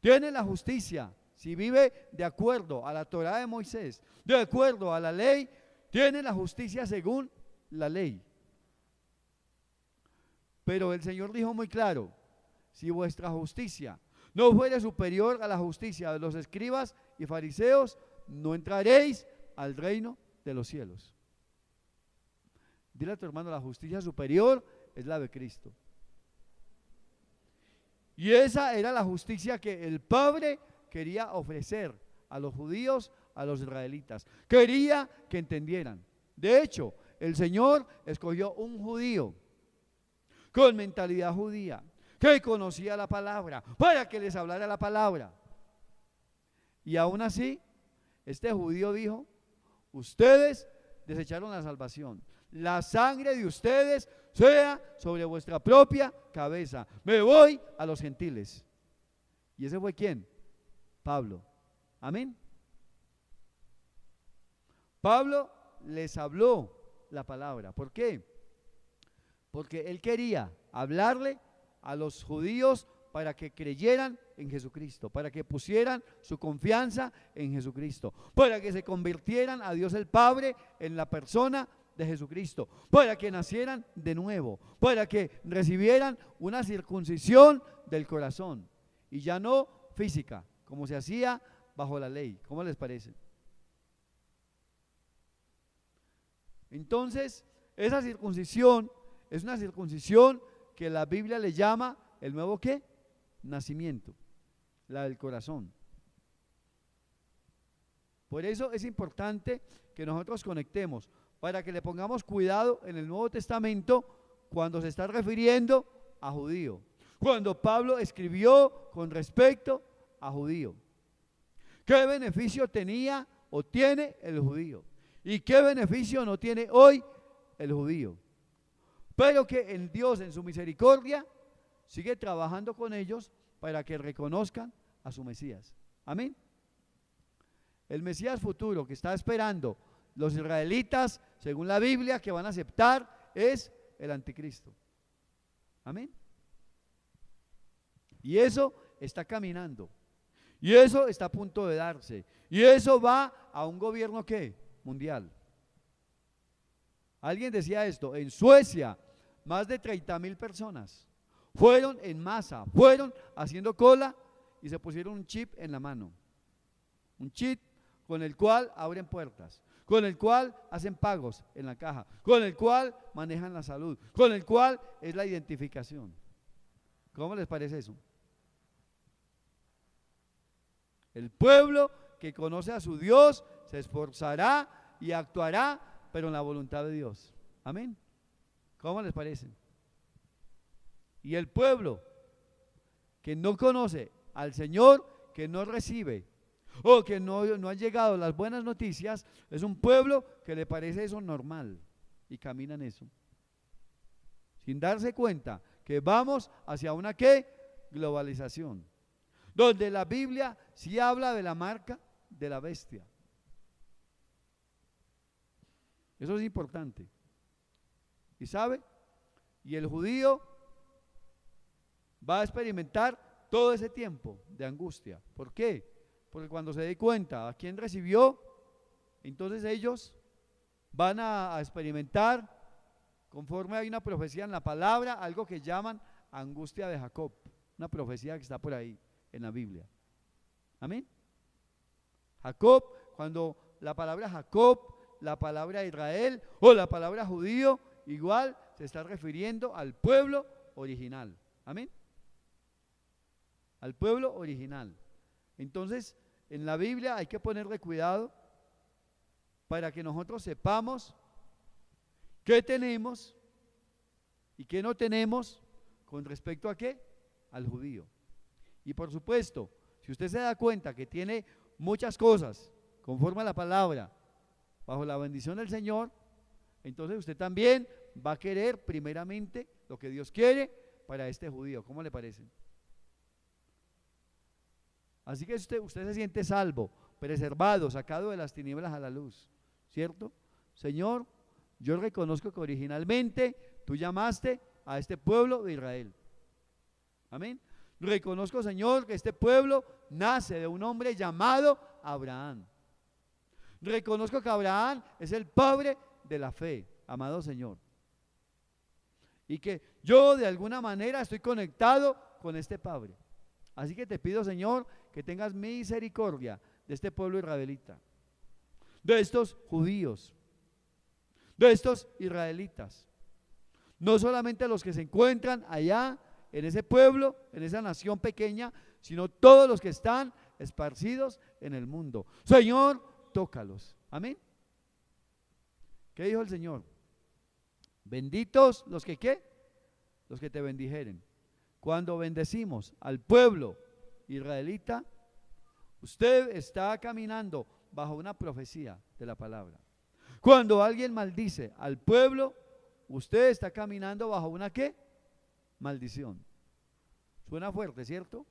[SPEAKER 1] Tiene la justicia, si vive de acuerdo a la Torá de Moisés, de acuerdo a la ley, tiene la justicia según la ley. Pero el Señor dijo muy claro, si vuestra justicia no fuere superior a la justicia de los escribas y fariseos, no entraréis al reino de los cielos. Dile a tu hermano, la justicia superior es la de Cristo. Y esa era la justicia que el Padre quería ofrecer a los judíos, a los israelitas. Quería que entendieran. De hecho, el Señor escogió un judío con mentalidad judía, que conocía la palabra, para que les hablara la palabra. Y aún así, este judío dijo, ustedes desecharon la salvación. La sangre de ustedes sea sobre vuestra propia cabeza. Me voy a los gentiles. ¿Y ese fue quién? Pablo. Amén. Pablo les habló la palabra. ¿Por qué? Porque él quería hablarle a los judíos para que creyeran en Jesucristo, para que pusieran su confianza en Jesucristo, para que se convirtieran a Dios el Padre en la persona de Jesucristo, para que nacieran de nuevo, para que recibieran una circuncisión del corazón y ya no física, como se hacía bajo la ley. ¿Cómo les parece? Entonces, esa circuncisión es una circuncisión que la Biblia le llama el nuevo ¿qué? Nacimiento, la del corazón. Por eso es importante que nosotros conectemos, para que le pongamos cuidado en el Nuevo Testamento cuando se está refiriendo a judío, cuando Pablo escribió con respecto a judío. ¿Qué beneficio tenía o tiene el judío? ¿Y qué beneficio no tiene hoy el judío? Pero que en Dios, en su misericordia, sigue trabajando con ellos para que reconozcan a su Mesías. Amén. El Mesías futuro que está esperando los israelitas, según la Biblia, que van a aceptar, es el anticristo. Amén. Y eso está caminando. Y eso está a punto de darse. Y eso va a un gobierno ¿qué? Mundial. Alguien decía esto, en Suecia, más de 30,000 personas fueron en masa, fueron haciendo cola y se pusieron un chip en la mano. Un chip con el cual abren puertas, con el cual hacen pagos en la caja, con el cual manejan la salud, con el cual es la identificación. ¿Cómo les parece eso? El pueblo que conoce a su Dios se esforzará y actuará, pero en la voluntad de Dios. Amén. ¿Cómo les parece? Y el pueblo que no conoce al Señor, que no recibe o que no han llegado las buenas noticias, es un pueblo que le parece eso normal y camina en eso, sin darse cuenta que vamos hacia una ¿qué? Globalización, donde la Biblia sí habla de la marca de la bestia. Eso es importante. ¿Y sabe? Y el judío va a experimentar todo ese tiempo de angustia. ¿Por qué? Porque cuando se dé cuenta a quién recibió, entonces ellos van a experimentar, conforme hay una profecía en la palabra, algo que llaman angustia de Jacob, una profecía que está por ahí en la Biblia. Amén. Jacob, cuando la palabra Jacob, la palabra Israel o la palabra judío, igual se está refiriendo al pueblo original. Amén. Al pueblo original. Entonces, en la Biblia hay que ponerle cuidado para que nosotros sepamos qué tenemos y qué no tenemos con respecto a qué, al judío. Y por supuesto, si usted se da cuenta que tiene muchas cosas conforme a la palabra, bajo la bendición del Señor, entonces usted también va a querer primeramente lo que Dios quiere para este judío. ¿Cómo le parece? Así que usted se siente salvo, preservado, sacado de las tinieblas a la luz, ¿cierto? Señor, yo reconozco que originalmente tú llamaste a este pueblo de Israel. Amén. Reconozco, Señor, que este pueblo nace de un hombre llamado Abraham. Reconozco que Abraham es el padre de la fe, amado Señor. Y que yo de alguna manera estoy conectado con este padre. Así que te pido, Señor, que tengas misericordia de este pueblo israelita, de estos judíos, de estos israelitas. No solamente los que se encuentran allá en ese pueblo, en esa nación pequeña, sino todos los que están esparcidos en el mundo. Señor, tócalos. Amén. ¿Qué dijo el Señor? Benditos los que ¿qué? Los que te bendijeren. Cuando bendecimos al pueblo israelita, usted está caminando bajo una profecía de la palabra. Cuando alguien maldice al pueblo, usted está caminando bajo una ¿qué? Maldición. Suena fuerte, ¿cierto?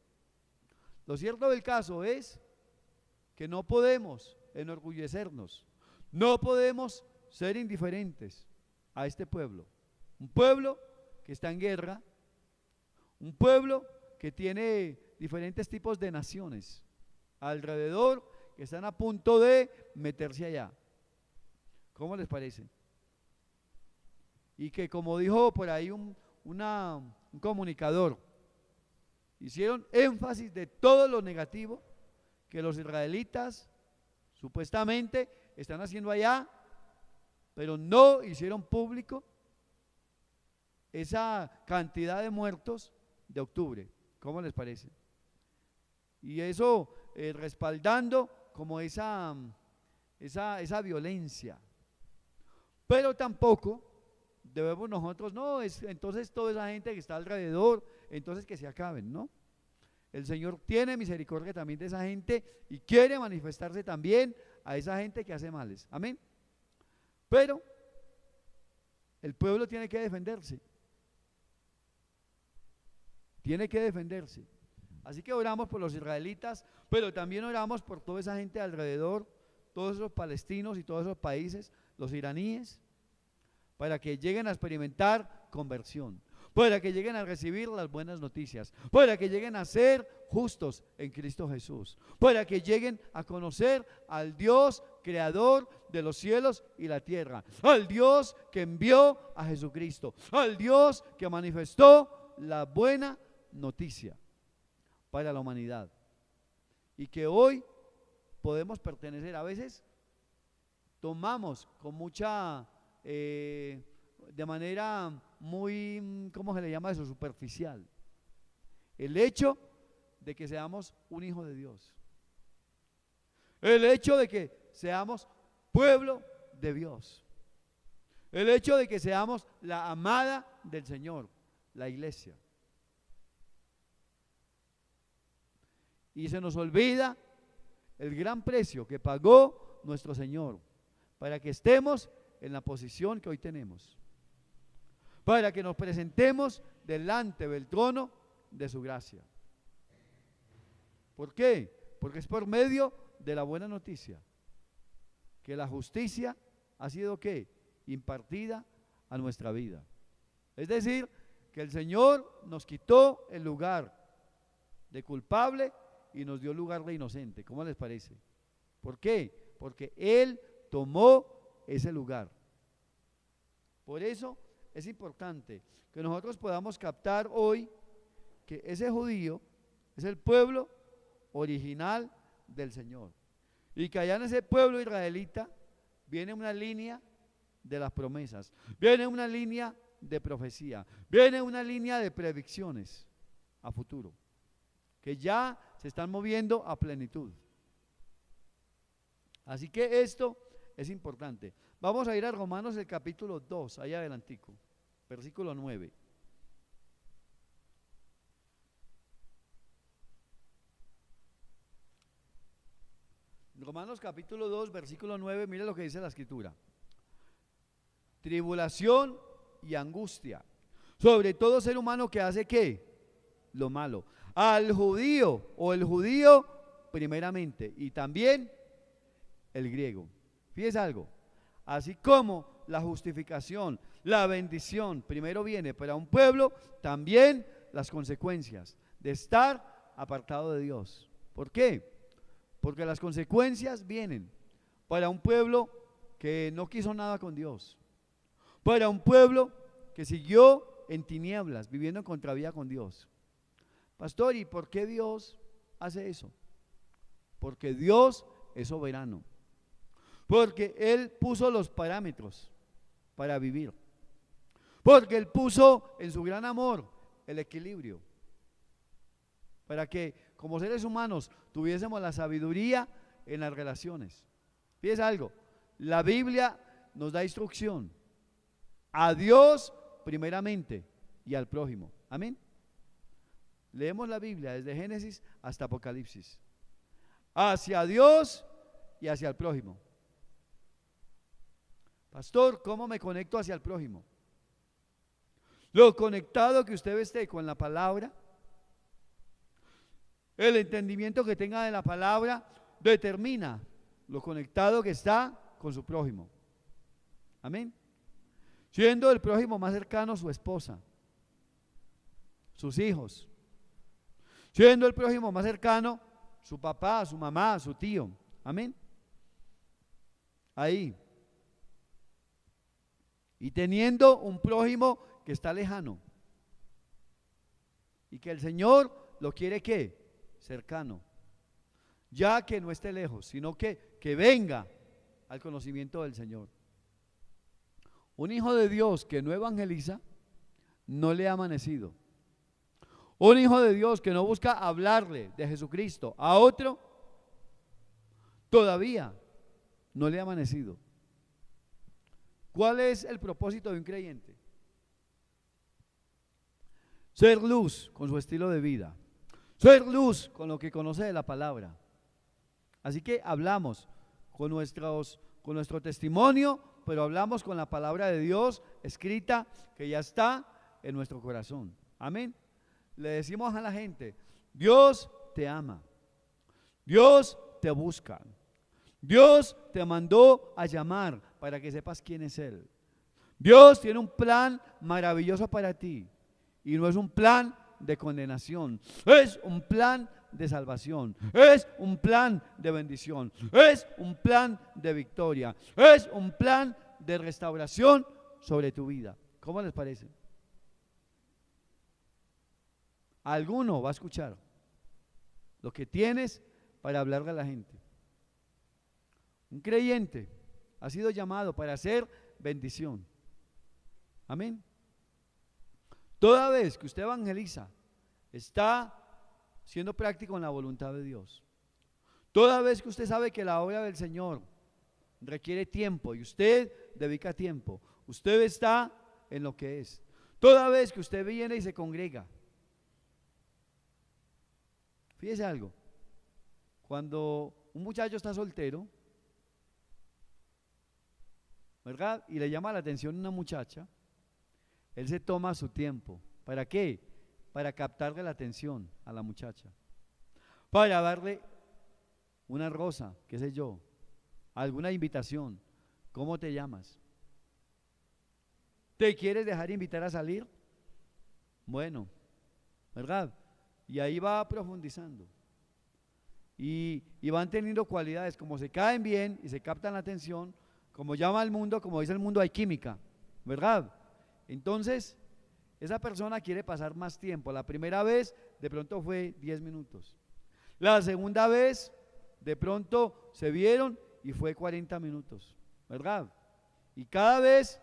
[SPEAKER 1] Lo cierto del caso es que no podemos enorgullecernos, no podemos ser indiferentes a este pueblo. Un pueblo que está en guerra, un pueblo que tiene diferentes tipos de naciones alrededor que están a punto de meterse allá. ¿Cómo les parece? y que, como dijo por ahí un comunicador, hicieron énfasis de todo lo negativo que los israelitas supuestamente están haciendo allá, pero no hicieron público esa cantidad de muertos de octubre. ¿Cómo les parece? Y eso respaldando como esa violencia. Pero tampoco debemos nosotros, no, entonces toda esa gente que está alrededor, entonces que se acaben, ¿no? El Señor tiene misericordia también de esa gente y quiere manifestarse también a esa gente que hace males. Amén. Pero el pueblo tiene que defenderse. Tiene que defenderse. Así que oramos por los israelitas, pero también oramos por toda esa gente alrededor, todos esos palestinos y todos esos países, los iraníes, para que lleguen a experimentar conversión, para que lleguen a recibir las buenas noticias, para que lleguen a ser justos en Cristo Jesús, para que lleguen a conocer al Dios creador de los cielos y la tierra, al Dios que envió a Jesucristo, al Dios que manifestó la buena noticia para la humanidad y que hoy podemos pertenecer. A veces tomamos con mucha de manera muy, ¿cómo se le llama eso? Superficial, el hecho de que seamos un hijo de Dios, el hecho de que seamos pueblo de Dios, el hecho de que seamos la amada del Señor, la iglesia. Y se nos olvida el gran precio que pagó nuestro Señor para que estemos en la posición que hoy tenemos, para que nos presentemos delante del trono de su gracia. ¿Por qué? Porque es por medio de la buena noticia que la justicia ha sido ¿qué? Impartida a nuestra vida. Es decir, que el Señor nos quitó el lugar de culpable y nos dio el lugar de inocente. ¿Cómo les parece? ¿Por qué? Porque Él tomó ese lugar. Por eso es importante que nosotros podamos captar hoy que ese judío es el pueblo original del Señor y que allá en ese pueblo israelita viene una línea de las promesas, viene una línea de profecía, viene una línea de predicciones a futuro que ya se están moviendo a plenitud. Así que esto es importante. Vamos a ir a Romanos el capítulo 2, allá adelantico, versículo 9. Romanos capítulo 2, versículo 9, mire lo que dice la escritura. Tribulación y angustia sobre todo ser humano que hace ¿qué? Lo malo. Al judío o el judío primeramente y también el griego. Fíjese algo, así como la justificación, la bendición primero viene para un pueblo, también las consecuencias de estar apartado de Dios. ¿Por qué? Porque las consecuencias vienen para un pueblo que no quiso nada con Dios, para un pueblo que siguió en tinieblas, viviendo en contravía con Dios. Pastor, ¿y por qué Dios hace eso? Porque Dios es soberano, porque Él puso los parámetros para vivir, porque Él puso en su gran amor el equilibrio, para que como seres humanos tuviésemos la sabiduría en las relaciones. Fíjese algo, la Biblia nos da instrucción a Dios primeramente y al prójimo. Amén. Leemos la Biblia desde Génesis hasta Apocalipsis, hacia Dios y hacia el prójimo. Pastor, ¿cómo me conecto hacia el prójimo? Lo conectado que usted esté con la palabra, el entendimiento que tenga de la palabra determina lo conectado que está con su prójimo. Amén. Siendo el prójimo más cercano su esposa, sus hijos, siendo el prójimo más cercano su papá, su mamá, su tío. Amén. Ahí. y teniendo un prójimo que está lejano y que el Señor lo quiere ¿qué? Cercano, ya que no esté lejos, sino que venga al conocimiento del Señor. Un hijo de Dios que no evangeliza no le ha amanecido. Un hijo de Dios que no busca hablarle de Jesucristo a otro todavía no le ha amanecido. ¿Cuál es el propósito de un creyente? Ser luz con su estilo de vida, ser luz con lo que conoce de la palabra. Así que hablamos con nuestro testimonio, pero hablamos con la palabra de Dios escrita que ya está en nuestro corazón. Amén. Le decimos a la gente: Dios te ama, Dios te busca, Dios te mandó a llamar para que sepas quién es Él. Dios tiene un plan maravilloso para ti y no es un plan de condenación, es un plan de salvación, es un plan de bendición, es un plan de victoria, es un plan de restauración sobre tu vida. ¿Cómo les parece? Alguno va a escuchar lo que tienes para hablarle a la gente. Un creyente ha sido llamado para hacer bendición. Amén. Toda vez que usted evangeliza, está siendo práctico en la voluntad de Dios. Toda vez que usted sabe que la obra del Señor requiere tiempo y usted dedica tiempo, usted está en lo que es. Toda vez que usted viene y se congrega. Fíjese algo, cuando un muchacho está soltero, ¿verdad? Y le llama la atención una muchacha, él se toma su tiempo. ¿Para qué? Para captarle la atención a la muchacha, para darle una rosa, qué sé yo, alguna invitación. ¿Cómo te llamas? ¿Te quieres dejar invitar a salir? Bueno, ¿verdad? Y ahí va profundizando y van teniendo cualidades, como se caen bien y se captan la atención, como llama el mundo, como dice el mundo, hay química, ¿verdad? Entonces esa persona quiere pasar más tiempo. La primera vez de pronto fue 10 minutos, la segunda vez de pronto se vieron y fue 40 minutos, ¿verdad? Y cada vez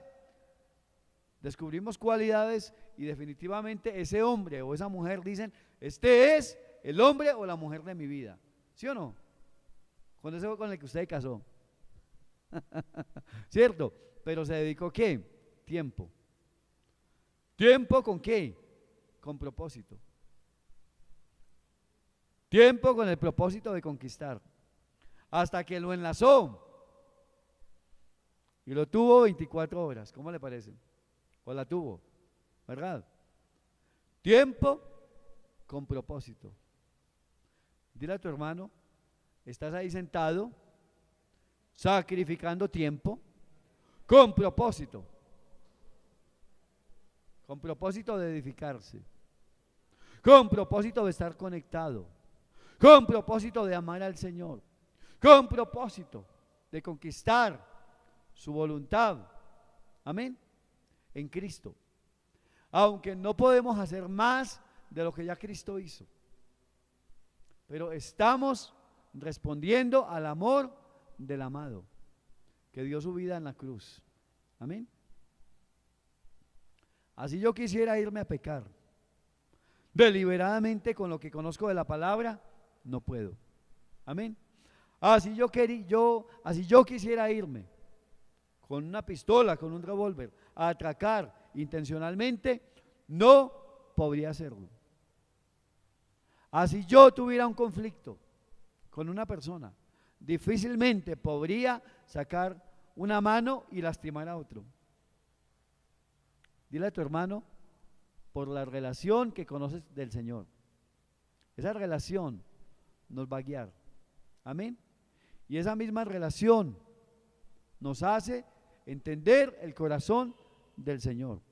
[SPEAKER 1] descubrimos cualidades y definitivamente ese hombre o esa mujer dicen: este es el hombre o la mujer de mi vida. ¿Sí o no? Con ese con el que usted se casó. ¿Cierto? Pero se dedicó ¿qué? Tiempo. ¿Tiempo con qué? Con propósito. Tiempo con el propósito de conquistar. Hasta que lo enlazó y lo tuvo 24 horas. ¿Cómo le parece? O la tuvo, ¿verdad? Tiempo con propósito. Dile a tu hermano: estás ahí sentado sacrificando tiempo con propósito de edificarse, con propósito de estar conectado, con propósito de amar al Señor, con propósito de conquistar su voluntad. Amén. En Cristo. Aunque no podemos hacer más de lo que ya Cristo hizo, pero estamos respondiendo al amor del amado que dio su vida en la cruz. Amén. Así yo quisiera irme a pecar deliberadamente con lo que conozco de la palabra, no puedo. Amén. Así yo quisiera irme con una pistola, con un revólver, a atracar intencionalmente, no podría hacerlo. Así yo tuviera un conflicto con una persona, difícilmente podría sacar una mano y lastimar a otro. Dile a tu hermano: por la relación que conoces del Señor, esa relación nos va a guiar. Amén. Y esa misma relación nos hace entender el corazón del Señor.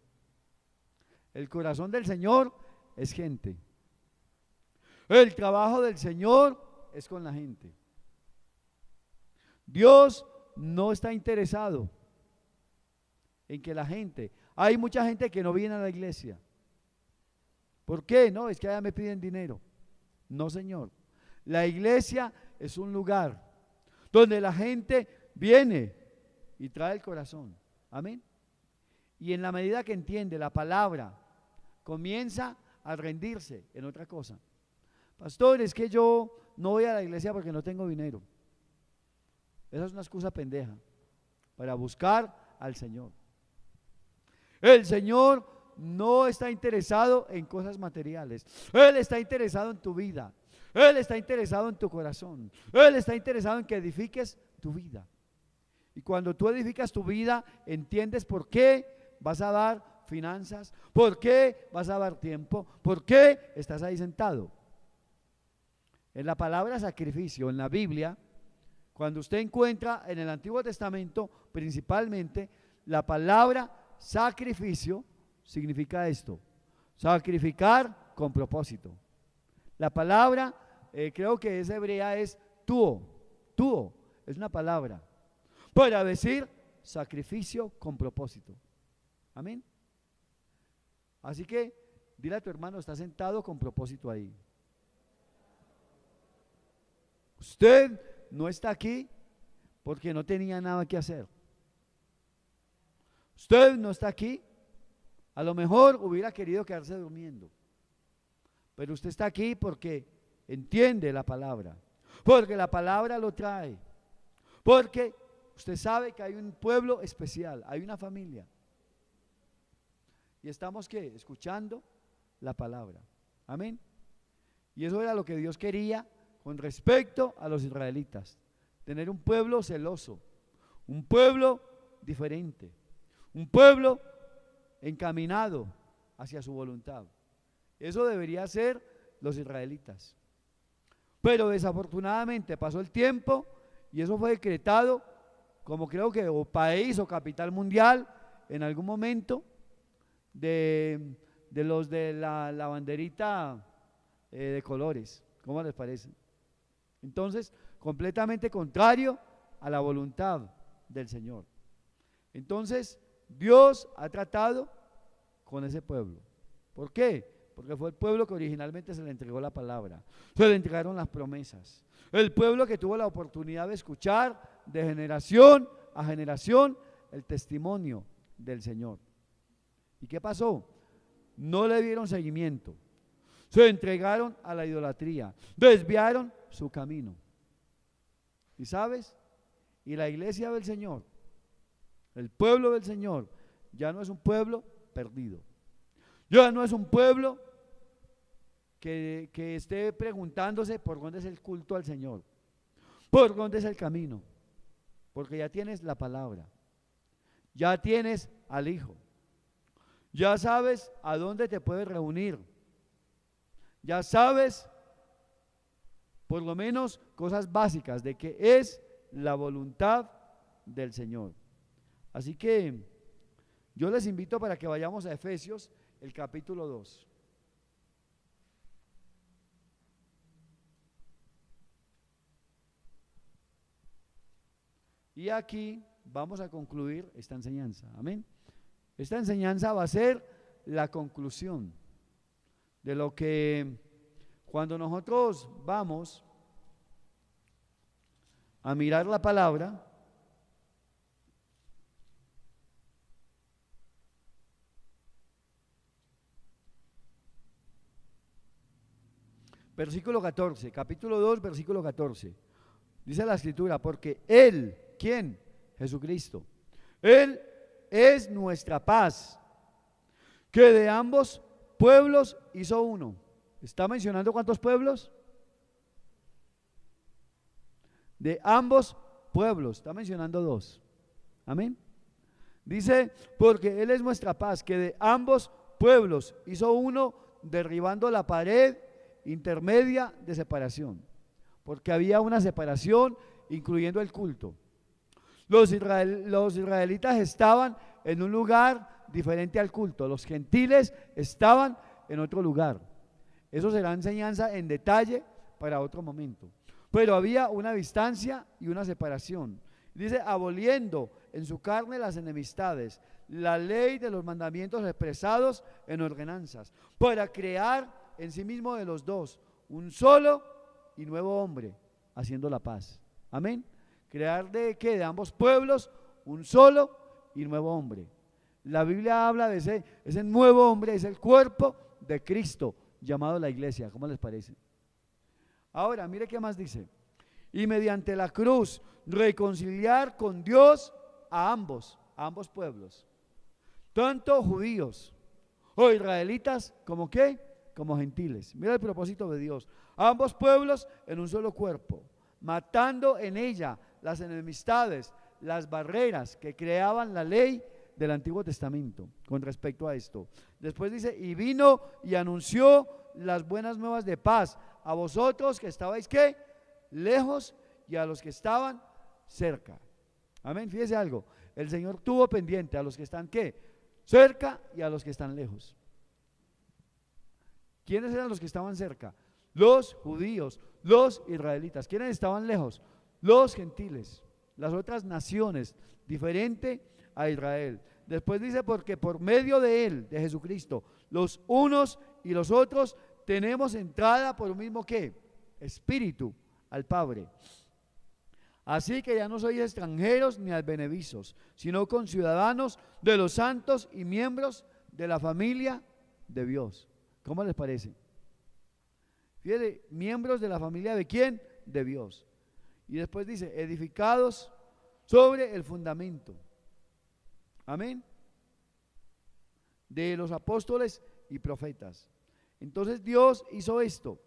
[SPEAKER 1] El corazón del Señor es gente. El trabajo del Señor es con la gente. Dios no está interesado en que hay mucha gente que no viene a la iglesia. ¿Por qué? No, es que allá me piden dinero. No, señor. La iglesia es un lugar donde la gente viene y trae el corazón. Amén. Y en la medida que entiende la palabra, comienza a rendirse en otra cosa. Pastor, es que yo no voy a la iglesia porque no tengo dinero. Esa es una excusa pendeja para buscar al Señor. El Señor no está interesado en cosas materiales. Él está interesado en tu vida. Él está interesado en tu corazón. Él está interesado en que edifiques tu vida. Y cuando tú edificas tu vida, entiendes por qué vas a dar finanzas, por qué vas a dar tiempo, por qué estás ahí sentado. En la palabra sacrificio, en la Biblia, cuando usted encuentra en el Antiguo Testamento, principalmente, la palabra sacrificio significa esto: sacrificar con propósito. La palabra, creo que es hebrea, es tuo, es una palabra para decir sacrificio con propósito. Amén. Así que dile a tu hermano, está sentado con propósito ahí. Usted no está aquí porque no tenía nada que hacer. Usted no está aquí, a lo mejor hubiera querido quedarse durmiendo, pero usted está aquí porque entiende la palabra, porque la palabra lo trae, porque usted sabe que hay un pueblo especial, hay una familia, y estamos ¿qué? Escuchando la palabra. Amén. Y eso era lo que Dios quería con respecto a los israelitas: tener un pueblo celoso, un pueblo diferente, un pueblo encaminado hacia su voluntad. Eso debería ser los israelitas. Pero desafortunadamente pasó el tiempo y eso fue decretado como, creo que, o país o capital mundial en algún momento de los de la banderita de colores. ¿Cómo les parece? Entonces, completamente contrario a la voluntad del Señor. Entonces, Dios ha tratado con ese pueblo. ¿Por qué? Porque fue el pueblo que originalmente se le entregó la palabra, se le entregaron las promesas, el pueblo que tuvo la oportunidad de escuchar de generación a generación el testimonio del Señor. ¿Y qué pasó? No le dieron seguimiento, se entregaron a la idolatría, desviaron su camino. ¿Y sabes? Y la iglesia del Señor, el pueblo del Señor, ya no es un pueblo perdido, ya no es un pueblo que esté preguntándose por dónde es el culto al Señor, por dónde es el camino, porque ya tienes la palabra, ya tienes al Hijo, ya sabes a dónde te puedes reunir, ya sabes por lo menos cosas básicas de qué es la voluntad del Señor. Así que yo les invito para que vayamos a Efesios, el capítulo 2. Y aquí vamos a concluir esta enseñanza. Amén. Esta enseñanza va a ser la conclusión de lo que, cuando nosotros vamos a mirar la palabra, versículo 14, capítulo 2, versículo 14, dice la escritura: porque Él, ¿quién? Jesucristo. Él es nuestra paz, que de ambos pueblos hizo uno. ¿Está mencionando cuántos pueblos? De ambos pueblos, está mencionando dos. Amén. Dice: porque Él es nuestra paz, que de ambos pueblos hizo uno, derribando la pared intermedia de separación, porque había una separación incluyendo el culto. Los israelitas estaban en un lugar diferente al culto, los gentiles estaban en otro lugar. Eso será enseñanza en detalle para otro momento, pero había una distancia y una separación. Dice: aboliendo en su carne las enemistades, la ley de los mandamientos expresados en ordenanzas, para crear en sí mismo de los dos un solo y nuevo hombre, haciendo la paz. Amén. Crear de qué, de ambos pueblos, un solo y nuevo hombre. La Biblia habla de ese nuevo hombre, es el cuerpo de Cristo, llamado la iglesia. ¿Cómo les parece? Ahora, mire qué más dice. Y mediante la cruz reconciliar con Dios a ambos pueblos, tanto judíos o israelitas como ¿qué? Como gentiles. Mira el propósito de Dios. Ambos pueblos en un solo cuerpo, matando en ella las enemistades, las barreras que creaban la ley del Antiguo Testamento con respecto a esto. Después dice, y vino y anunció las buenas nuevas de paz a vosotros que estabais ¿qué? Lejos, y a los que estaban cerca. Amén. Fíjese algo, el Señor tuvo pendiente a los que están ¿qué? Cerca, y a los que están lejos. ¿Quiénes eran los que estaban cerca? Los judíos, los israelitas. ¿Quiénes estaban lejos? Los gentiles, las otras naciones, diferente a Israel. Después dice, porque por medio de él, de Jesucristo, los unos y los otros tenemos entrada por un mismo ¿qué? Espíritu al Padre. Así que ya no sois extranjeros ni advenedizos, sino conciudadanos de los santos y miembros de la familia de Dios. ¿Cómo les parece? Fíjate, miembros de la familia de ¿quién? De Dios. Y después dice, edificados sobre el fundamento. Amén. De los apóstoles y profetas. Entonces Dios hizo esto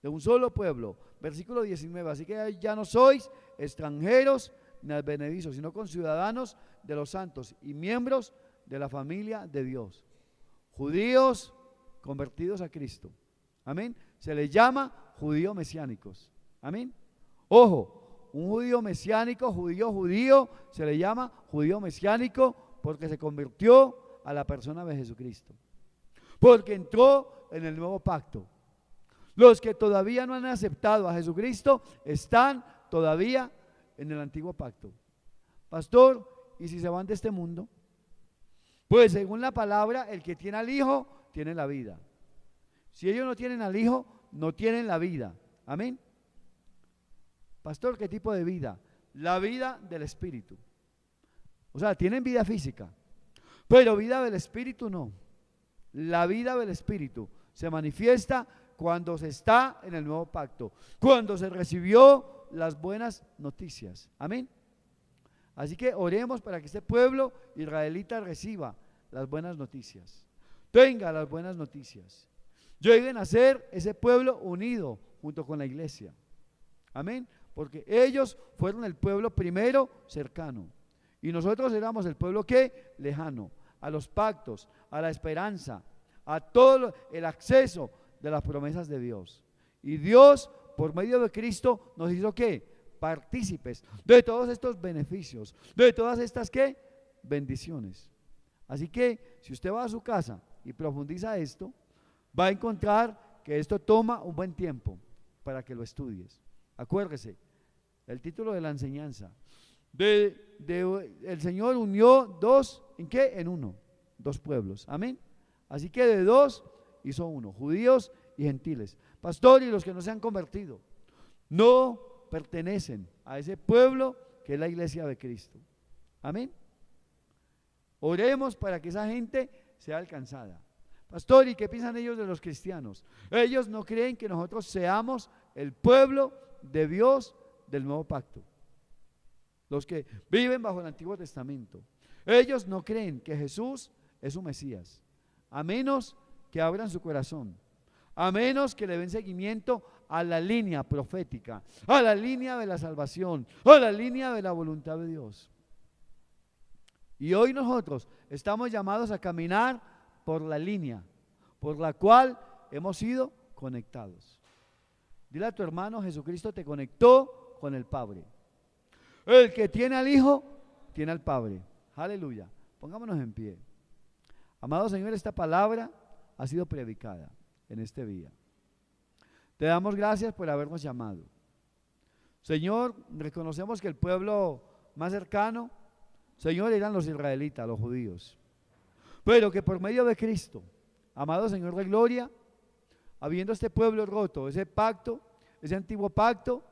[SPEAKER 1] de un solo pueblo. Versículo 19, así que ya no sois extranjeros ni advenedizos, sino conciudadanos de los santos y miembros de la familia de Dios. Judíos convertidos a Cristo. Amén. Se les llama judíos mesiánicos. Amén. Ojo, un judío mesiánico, judío, se le llama judío mesiánico porque se convirtió a la persona de Jesucristo. Porque entró en el nuevo pacto. Los que todavía no han aceptado a Jesucristo están todavía en el antiguo pacto. Pastor, ¿y si se van de este mundo? Pues según la palabra, el que tiene al Hijo, tiene la vida. Si ellos no tienen al Hijo, no tienen la vida. Amén. Pastor, ¿qué tipo de vida? La vida del Espíritu. O sea, tienen vida física, pero vida del Espíritu no. La vida del Espíritu se manifiesta cuando se está en el nuevo pacto, cuando se recibió las buenas noticias. Amén. Así que oremos para que este pueblo israelita reciba las buenas noticias, tenga las buenas noticias, lleguen a ser ese pueblo unido junto con la iglesia. Amén. Porque ellos fueron el pueblo primero cercano y nosotros éramos el pueblo ¿qué? Lejano, a los pactos, a la esperanza, a todo el acceso de las promesas de Dios. Y Dios, por medio de Cristo, nos hizo ¿qué? Partícipes de todos estos beneficios, de todas estas ¿qué? Bendiciones. Así que si usted va a su casa y profundiza esto, va a encontrar que esto toma un buen tiempo para que lo estudies. Acuérdese, el título de la enseñanza, el Señor unió dos, ¿en qué? En uno, dos pueblos. Amén. Así que de dos hizo uno, judíos y gentiles. Pastor, y los que no se han convertido no pertenecen a ese pueblo que es la iglesia de Cristo. Amén. Oremos para que esa gente sea alcanzada. Pastor, ¿y qué piensan ellos de los cristianos? Ellos no creen que nosotros seamos el pueblo de Dios del nuevo pacto. Los que viven bajo el Antiguo Testamento. Ellos no creen que Jesús es su Mesías, a menos que abran su corazón, a menos que le den seguimiento a la línea profética, a la línea de la salvación, a la línea de la voluntad de Dios. Y hoy nosotros estamos llamados a caminar por la línea por la cual hemos sido conectados. Dile a tu hermano, Jesucristo te conectó con el Padre. El que tiene al Hijo, tiene al Padre. Aleluya. Pongámonos en pie. Amado Señor, esta palabra ha sido predicada en este día. Te damos gracias por habernos llamado. Señor, reconocemos que el pueblo más cercano Señor, eran los israelitas, los judíos. Pero que por medio de Cristo, amado Señor de gloria, habiendo este pueblo roto, ese pacto, ese antiguo pacto,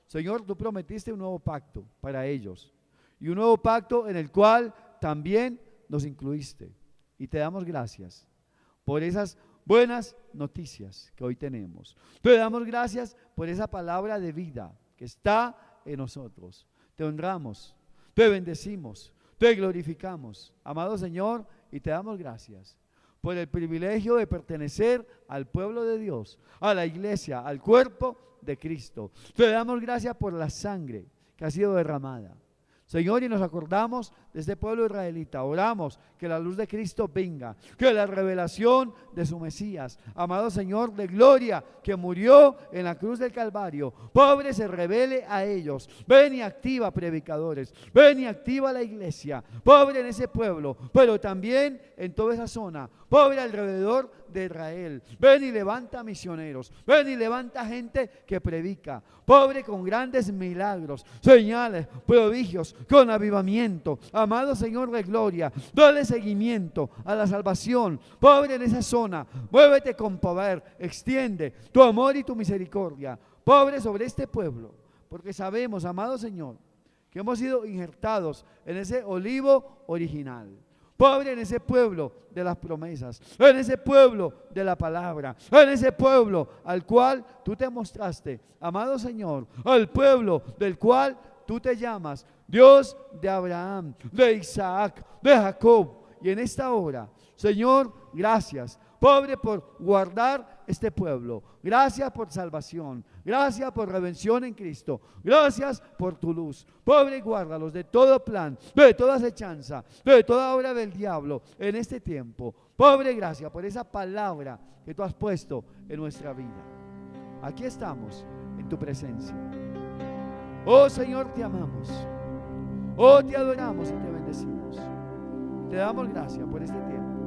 [SPEAKER 1] Señor, tú prometiste un nuevo pacto para ellos. Y un nuevo pacto en el cual también nos incluiste. Y te damos gracias por esas buenas noticias que hoy tenemos. Te damos gracias por esa palabra de vida que está en nosotros. Te honramos, te bendecimos, te glorificamos, amado Señor, y te damos gracias por el privilegio de pertenecer al pueblo de Dios, a la iglesia, al cuerpo de Cristo. Te damos gracias por la sangre que ha sido derramada, Señor, y nos acordamos de este pueblo israelita. Oramos que la luz de Cristo venga, que la revelación de su Mesías, amado Señor de gloria, que murió en la cruz del Calvario, pobre, se revele a ellos. Ven y activa, predicadores, ven y activa la iglesia, pobre en ese pueblo, pero también en toda esa zona, pobre alrededor de Israel. Ven y levanta misioneros, ven y levanta gente que predica, pobre, con grandes milagros, señales, prodigios, con avivamiento. Amado Señor de gloria, dale seguimiento a la salvación, pobre en esa zona, muévete con poder, extiende tu amor y tu misericordia, pobre, sobre este pueblo, porque sabemos, amado Señor, que hemos sido injertados en ese olivo original. Pobre en ese pueblo de las promesas, en ese pueblo de la palabra, en ese pueblo al cual tú te mostraste, amado Señor, al pueblo del cual tú te llamas Dios de Abraham, de Isaac, de Jacob. Y en esta hora, Señor, gracias, pobre, por guardar este pueblo. Gracias por salvación, gracias por redención en Cristo, gracias por tu luz. Pobre, guárdalos de todo plan, de toda acechanza, de toda obra del diablo en este tiempo. Pobre, gracias por esa palabra que tú has puesto en nuestra vida. Aquí estamos en tu presencia. Oh Señor, te amamos. Oh, te adoramos y te bendecimos. Te damos gracias por este tiempo.